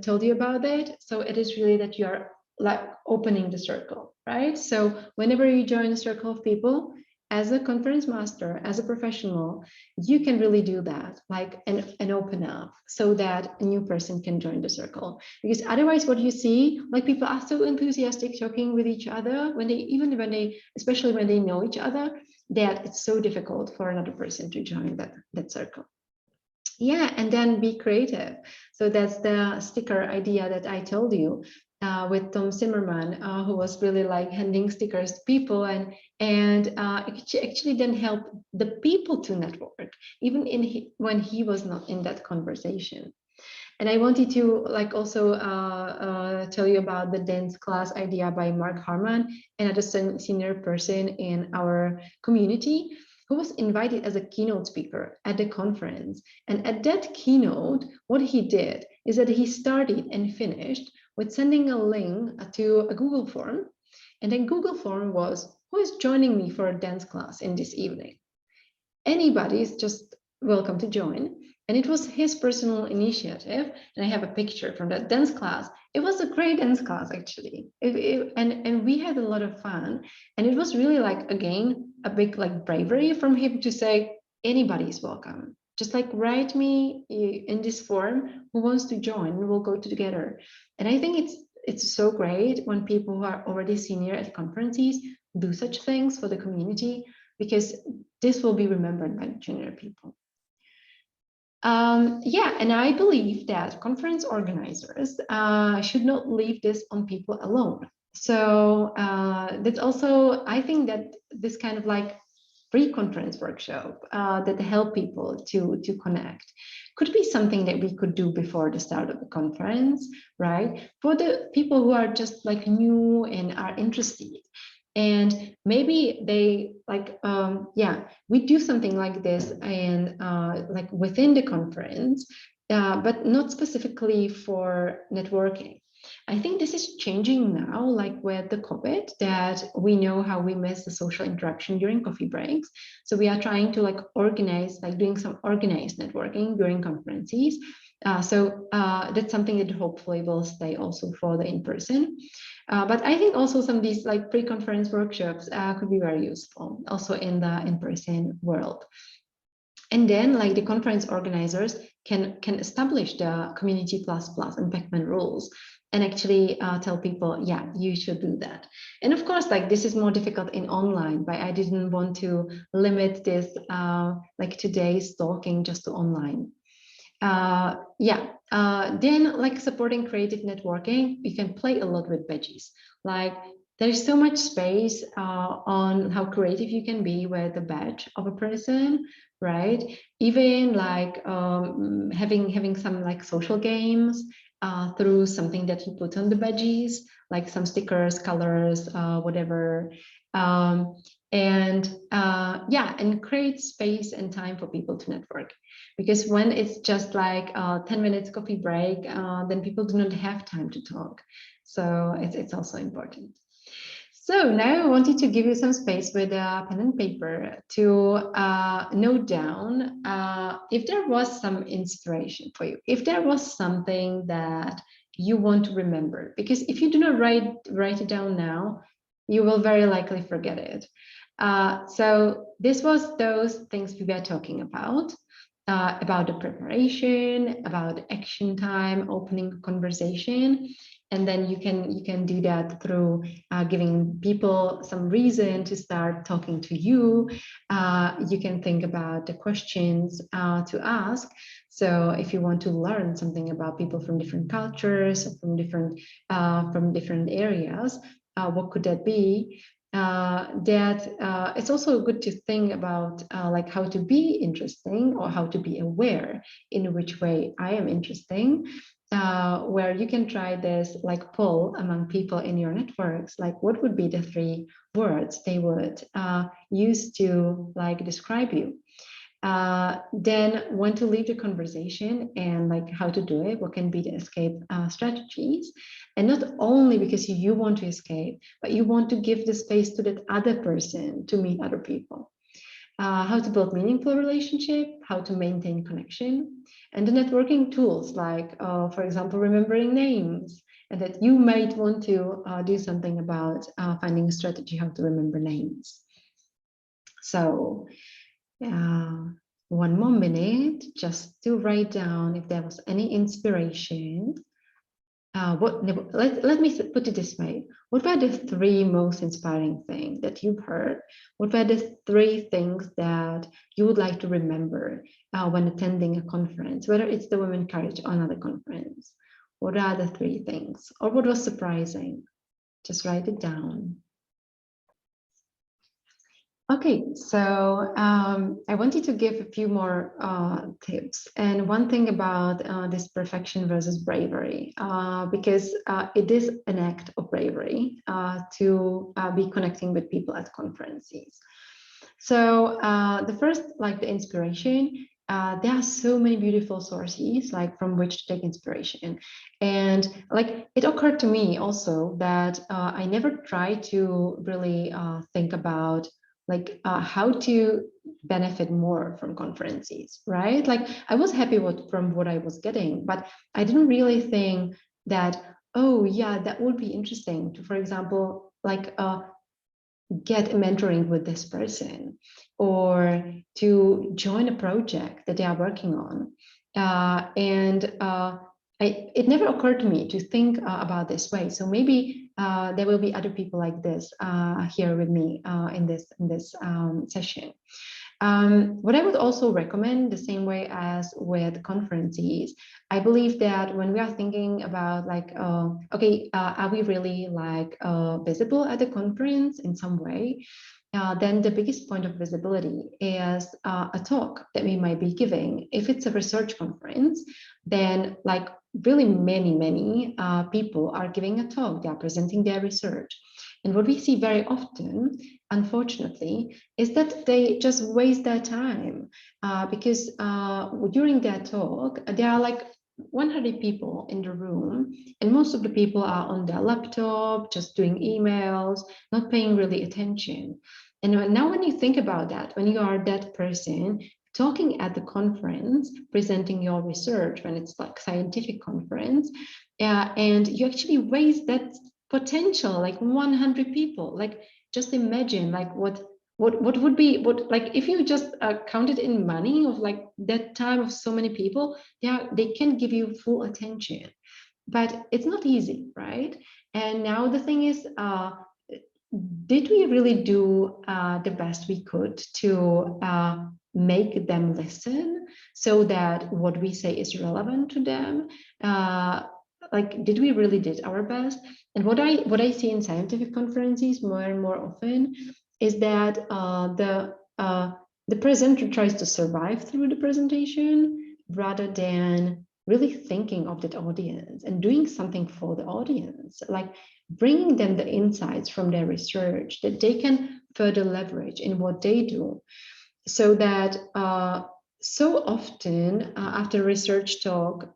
told you about that. So it is really that you are like opening the circle, right? So whenever you join a circle of people, as a conference master, as a professional, you can really do that, like and open up so that a new person can join the circle. Because otherwise what you see, like people are so enthusiastic talking with each other especially when they know each other, that it's so difficult for another person to join that circle. Yeah, and then be creative. So that's the sticker idea that I told you with Tom Zimmerman, who was really like handing stickers to people and actually then help the people to network, even when he was not in that conversation. And I wanted to like also tell you about the dance class idea by Mark Harman, another senior person in our community, who was invited as a keynote speaker at the conference. And at that keynote, what he did is that he started and finished with sending a link to a Google form. And then Google form was, who is joining me for a dance class in this evening? Anybody is just welcome to join. And it was his personal initiative. And I have a picture from that dance class. It was a great dance class, actually. And we had a lot of fun. And it was really like, again, a big like bravery from him to say, anybody is welcome. Just like write me in this form who wants to join, we'll go together. And I think it's so great when people who are already senior at conferences do such things for the community, because this will be remembered by junior people. Yeah, and I believe that conference organizers should not leave this on people alone. So that's also, I think that this kind of like pre-conference workshop that help people to connect could be something that we could do before the start of the conference, right? For the people who are just like new and are interested. And maybe they like, we do something like this and like within the conference, but not specifically for networking. I think this is changing now, like with the COVID, that we know how we miss the social interaction during coffee breaks. So we are trying to like organize, like doing some organized networking during conferences. So that's something that hopefully will stay also for the in-person. But I think also some of these like pre-conference workshops could be very useful also in the in-person world. And then like the conference organizers can establish the community plus impactment rules and actually tell people, yeah, you should do that. And of course, like this is more difficult in online, but I didn't want to limit this like today's talking just to online. Then like supporting creative networking, you can play a lot with badges. Like there's so much space on how creative you can be with the badge of a person, right? Even like having some like social games through something that you put on the badges, like some stickers, colors, whatever. Um, and create space and time for people to network. Because when it's just like 10 minutes coffee break, then people do not have time to talk. So it's also important. So now I wanted to give you some space with a pen and paper to note down if there was some inspiration for you, if there was something that you want to remember. Because if you do not write it down now, you will very likely forget it. So this was those things we were talking about the preparation, about action time, opening conversation. And then you can do that through giving people some reason to start talking to you. You can think about the questions to ask. So if you want to learn something about people from different cultures, from different areas, what could that be? It's also good to think about like how to be interesting or how to be aware in which way I am interesting. Where you can try this like poll among people in your networks, like what would be the 3 words they would use to like describe you. Then when to leave the conversation and like how to do it, what can be the escape strategies. And not only because you want to escape, but you want to give the space to that other person to meet other people. How to build meaningful relationship, how to maintain connection, and the networking tools like, for example, remembering names, and that you might want to do something about finding a strategy how to remember names. So one more minute just to write down if there was any inspiration. Let me put it this way. What were the 3 most inspiring things that you've heard? What were the 3 things that you would like to remember when attending a conference, whether it's the Women Courage or another conference? What are the 3 things? Or what was surprising? Just write it down. Okay, so I wanted to give a few more tips. And one thing about this perfection versus bravery, because it is an act of bravery to be connecting with people at conferences. So the first, like the inspiration, there are so many beautiful sources like from which to take inspiration. And like it occurred to me also that I never tried to really think about like how to benefit more from conferences, right? Like I was happy from what I was getting, but I didn't really think that, oh yeah, that would be interesting to, for example, like get mentoring with this person or to join a project that they are working on. It never occurred to me to think about this way. So maybe there will be other people like this here with me in this session. What I would also recommend, the same way as with conferences, I believe that when we are thinking about like, are we really like visible at the conference in some way? Then the biggest point of visibility is a talk that we might be giving. If it's a research conference, then like really many people are giving a talk, they are presenting their research. And what we see very often, unfortunately, is that they just waste their time because during their talk, there are like 100 people in the room, and most of the people are on their laptop, just doing emails, not paying really attention. And now when you think about that, when you are that person talking at the conference, presenting your research when it's like scientific conference, and you actually raise that potential, like 100 people. Like just imagine like what would be, what, like if you just counted in money of like that time of so many people, yeah, they can give you full attention. But it's not easy, right? And now the thing is, did we really do the best we could to make them listen so that what we say is relevant to them? Like, did we really did our best? And what I see in scientific conferences more and more often is that the presenter tries to survive through the presentation rather than really thinking of that audience and doing something for the audience, like bringing them the insights from their research that they can further leverage in what they do. So that so often after research talk,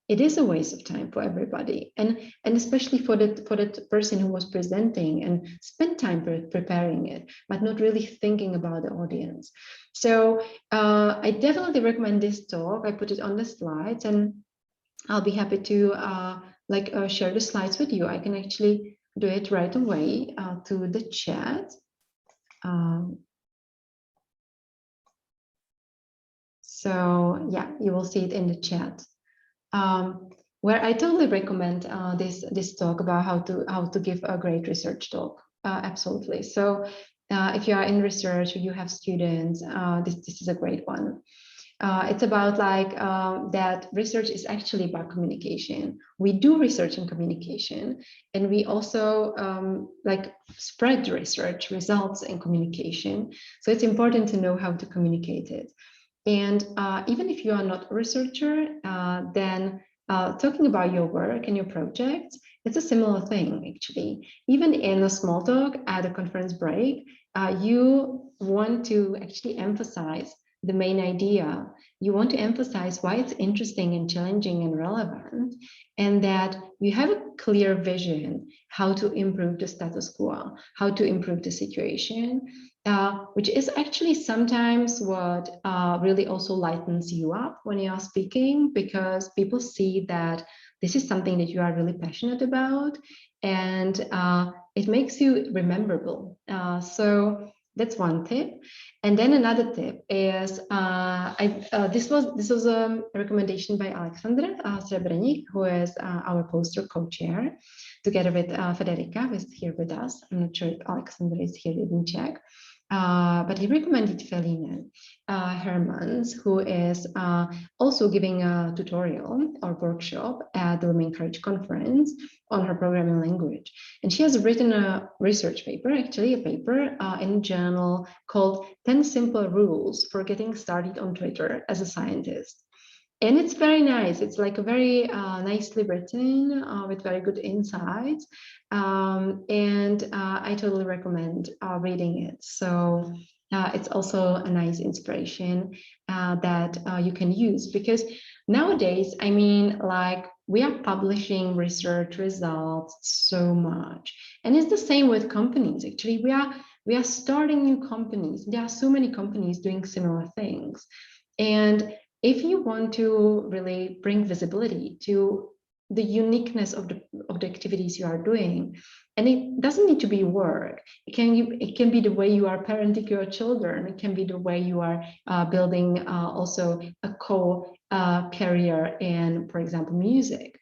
it is a waste of time for everybody, and especially for that person who was presenting and spent time preparing it, but not really thinking about the audience. So I definitely recommend this talk. I put it on the slides, and I'll be happy to share the slides with you. I can actually do it right away to the chat. So yeah, you will see it in the chat. Where I totally recommend this talk about how to give a great research talk. Absolutely. So if you are in research or you have students, this is a great one. It's about like that research is actually about communication. We do research in communication, and we also like spread research results in communication. So it's important to know how to communicate it. And even if you are not a researcher, then talking about your work and your projects, it's a similar thing, actually. Even in a small talk at a conference break, you want to actually emphasize the main idea. You want to emphasize why it's interesting and challenging and relevant, and that you have a clear vision how to improve the status quo, how to improve the situation, which is actually sometimes what really also lightens you up when you are speaking, because people see that this is something that you are really passionate about, and it makes you rememberable. So that's one tip. And then another tip is this was a recommendation by Alexandra Srebrenik, who is our poster co-chair, together with Federica, who is here with us. I'm not sure if Alexandra is here, didn't check. But he recommended Feline Hermans, who is also giving a tutorial or workshop at the Women Courage conference on her programming language. And she has written a research paper, actually a paper in a journal called 10 Simple Rules for Getting Started on Twitter as a Scientist. And it's very nice. It's like a very nicely written with very good insights. And I totally recommend reading it. So it's also a nice inspiration that you can use, because nowadays, I mean, like we are publishing research results so much. And it's the same with companies. Actually, we are starting new companies. There are so many companies doing similar things. And if you want to really bring visibility to the uniqueness of the activities you are doing, and it doesn't need to be work. It can be the way you are parenting your children. It can be the way you are building also a career in, for example, music.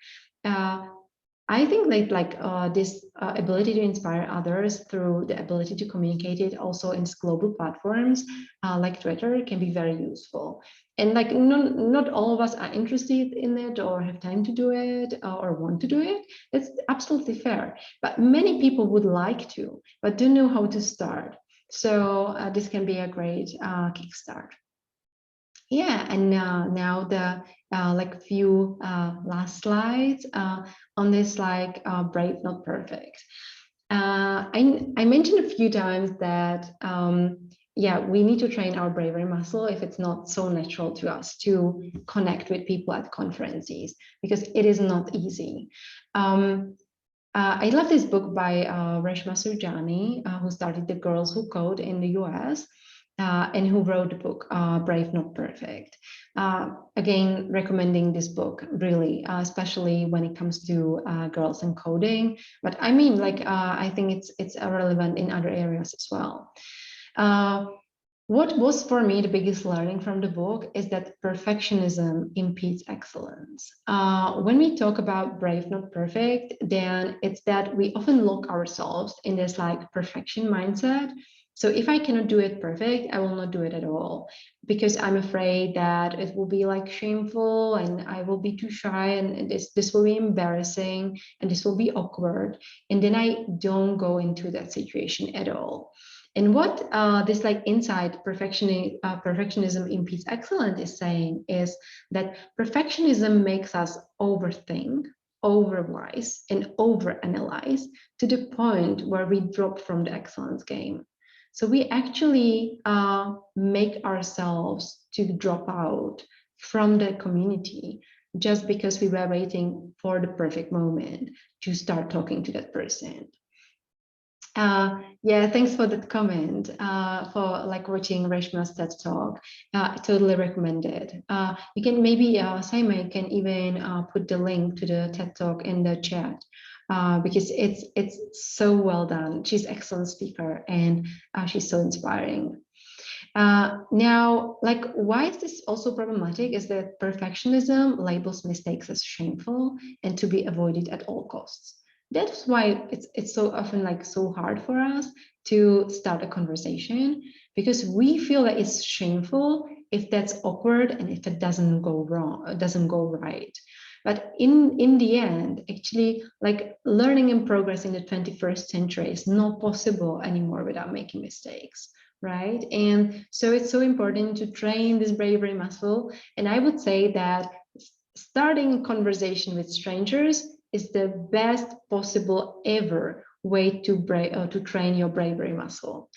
I think that this ability to inspire others through the ability to communicate it also in global platforms like Twitter can be very useful. And like not all of us are interested in it or have time to do it or want to do it. It's absolutely fair. But many people would like to, but don't know how to start. So this can be a great kickstart. Yeah, and now the few last slides on this brave, not perfect. I mentioned a few times that yeah, we need to train our bravery muscle if it's not so natural to us to connect with people at conferences, because it is not easy. I love this book by Reshma Surjani, who started the Girls Who Code in the US. and who wrote the book Brave Not Perfect. Again, recommending this book really, especially when it comes to girls and coding. But I mean, like, I think it's relevant in other areas as well. What was for me the biggest learning from the book is that perfectionism impedes excellence. When we talk about brave, not perfect, then it's that we often lock ourselves in this like perfection mindset. So if I cannot do it perfect, I will not do it at all because I'm afraid that it will be like shameful and I will be too shy and this will be embarrassing and this will be awkward. And then I don't go into that situation at all. And what this like inside perfectionism impedes excellence is saying is that perfectionism makes us overthink, overwise, and overanalyze to the point where we drop from the excellence game. So we actually make ourselves to drop out from the community just because we were waiting for the perfect moment to start talking to that person. Yeah, thanks for that comment, for like watching Reshma's TED Talk. I totally recommend it. You can maybe, Simon can even put the link to the TED Talk in the chat because it's so well done. She's an excellent speaker and she's so inspiring. Now, like, why is this also problematic is that perfectionism labels mistakes as shameful and to be avoided at all costs. That's why it's so often like so hard for us to start a conversation because we feel that it's shameful if that's awkward and if it doesn't go wrong, it doesn't go right. But in the end, actually, like learning and progress in the 21st century is not possible anymore without making mistakes, right? And so it's so important to train this bravery muscle. And I would say that starting a conversation with strangers is the best possible ever way to train your bravery muscle.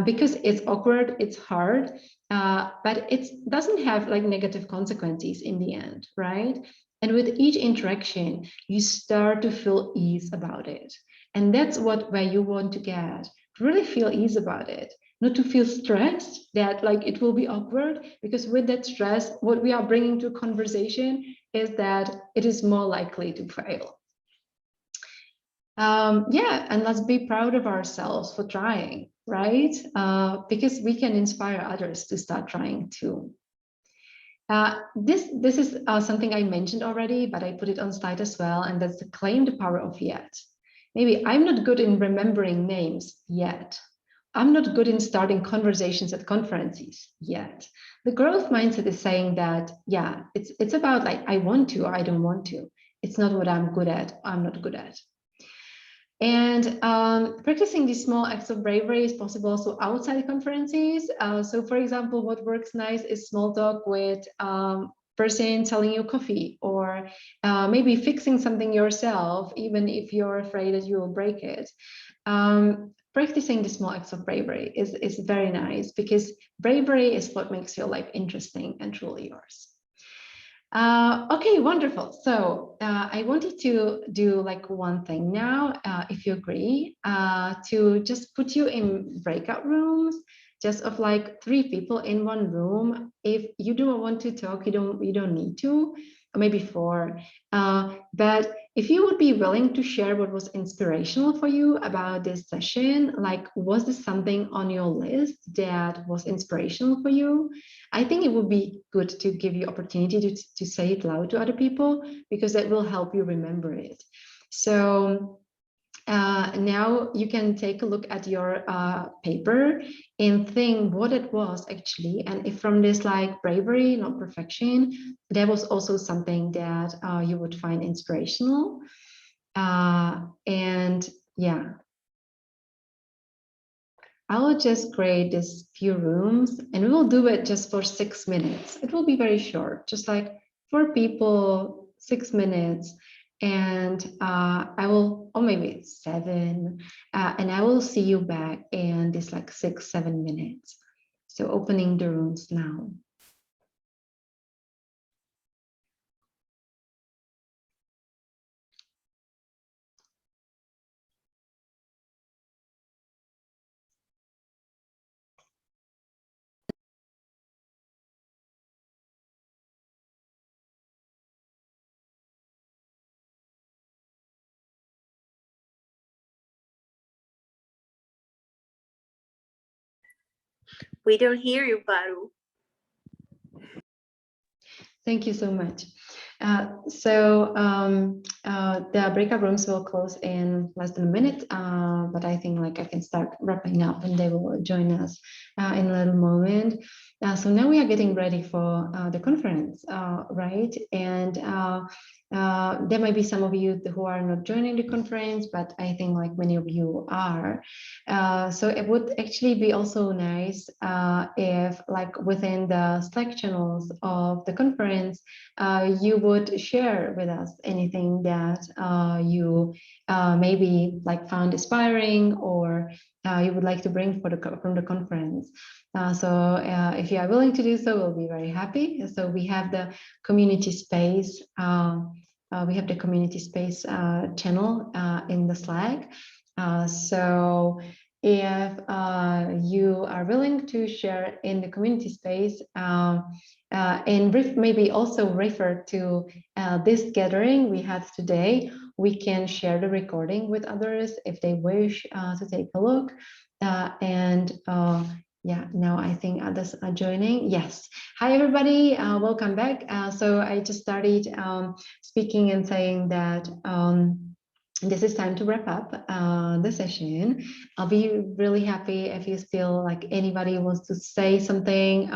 Because it's awkward, it's hard, but it doesn't have like negative consequences in the end, right? And with each interaction, you start to feel ease about it. And that's where you want to get, to really feel ease about it, not to feel stressed that like it will be awkward, because with that stress, what we are bringing to conversation is that it is more likely to fail. Yeah, and let's be proud of ourselves for trying, right? Because we can inspire others to start trying too. This is something I mentioned already, but I put it on slide as well, and that's to claim the power of yet. Maybe I'm not good in remembering names yet. I'm not good in starting conversations at conferences yet. The growth mindset is saying that, yeah, it's about like I want to or I don't want to. It's not what I'm good at, I'm not good at. And practicing these small acts of bravery is possible also outside conferences. So for example, what works nice is small talk with person selling you coffee, or maybe fixing something yourself, even if you're afraid that you will break it. Practicing the small acts of bravery is very nice because bravery is what makes your life interesting and truly yours. Okay, wonderful. So I wanted to do like one thing now, if you agree, to just put you in breakout rooms, just of like 3 people in one room. If you don't want to talk, you don't need to, or maybe 4. But if you would be willing to share what was inspirational for you about this session, like was this something on your list that was inspirational for you? I think it would be good to give you opportunity to say it loud to other people, because that will help you remember it. So now you can take a look at your paper and think what it was actually, and if from this like bravery, not perfection, there was also something that you would find inspirational. And yeah, I will just create this few rooms and we will do it just for 6 minutes. It will be very short, just like 4 people, 6 minutes. And I will, or maybe 7, and I will see you back in this like 6, 7 minutes. So opening the rooms now. We don't hear you, Baru. Thank you so much. The breakout rooms will close in less than a minute, but I think like I can start wrapping up and they will join us in a little moment. So now we are getting ready for the conference, right? And there might be some of you who are not joining the conference, but I think like many of you are. So it would actually be also nice if like within the Slack channels of the conference, you would share with us anything that you maybe like found inspiring or you would like to bring from the conference. If you are willing to do so, we'll be very happy. So we have the community space. We have the community space channel in the Slack. So if you are willing to share in the community space and maybe also refer to this gathering we had today, we can share the recording with others if they wish to take a look. Yeah, now I think others are joining. Yes. Hi, everybody. Welcome back. So I just started speaking and saying that this is time to wrap up the session. I'll be really happy if you still like anybody wants to say something,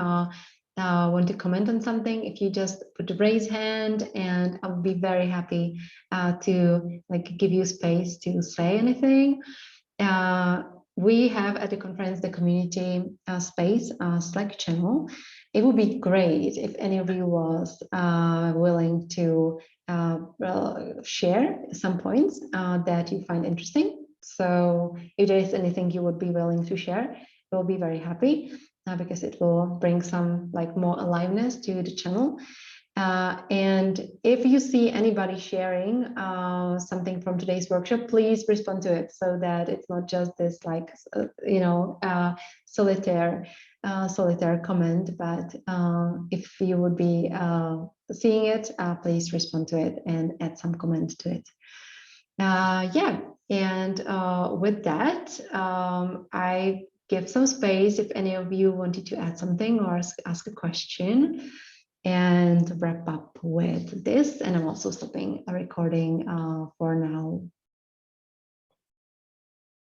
want to comment on something. If you just put the raise hand, and I'll be very happy to like give you space to say anything. We have at the conference the community space Slack channel. It would be great if any of you was willing to share some points that you find interesting. So if there is anything you would be willing to share, we'll be very happy because it will bring some like more aliveness to the channel. And if you see anybody sharing something from today's workshop, please respond to it so that it's not just this like, solitaire comment, but if you would be seeing it, please respond to it and add some comment to it. Yeah, and with that, I give some space if any of you wanted to add something or ask a question, and wrap up with this. And I'm also stopping a recording for now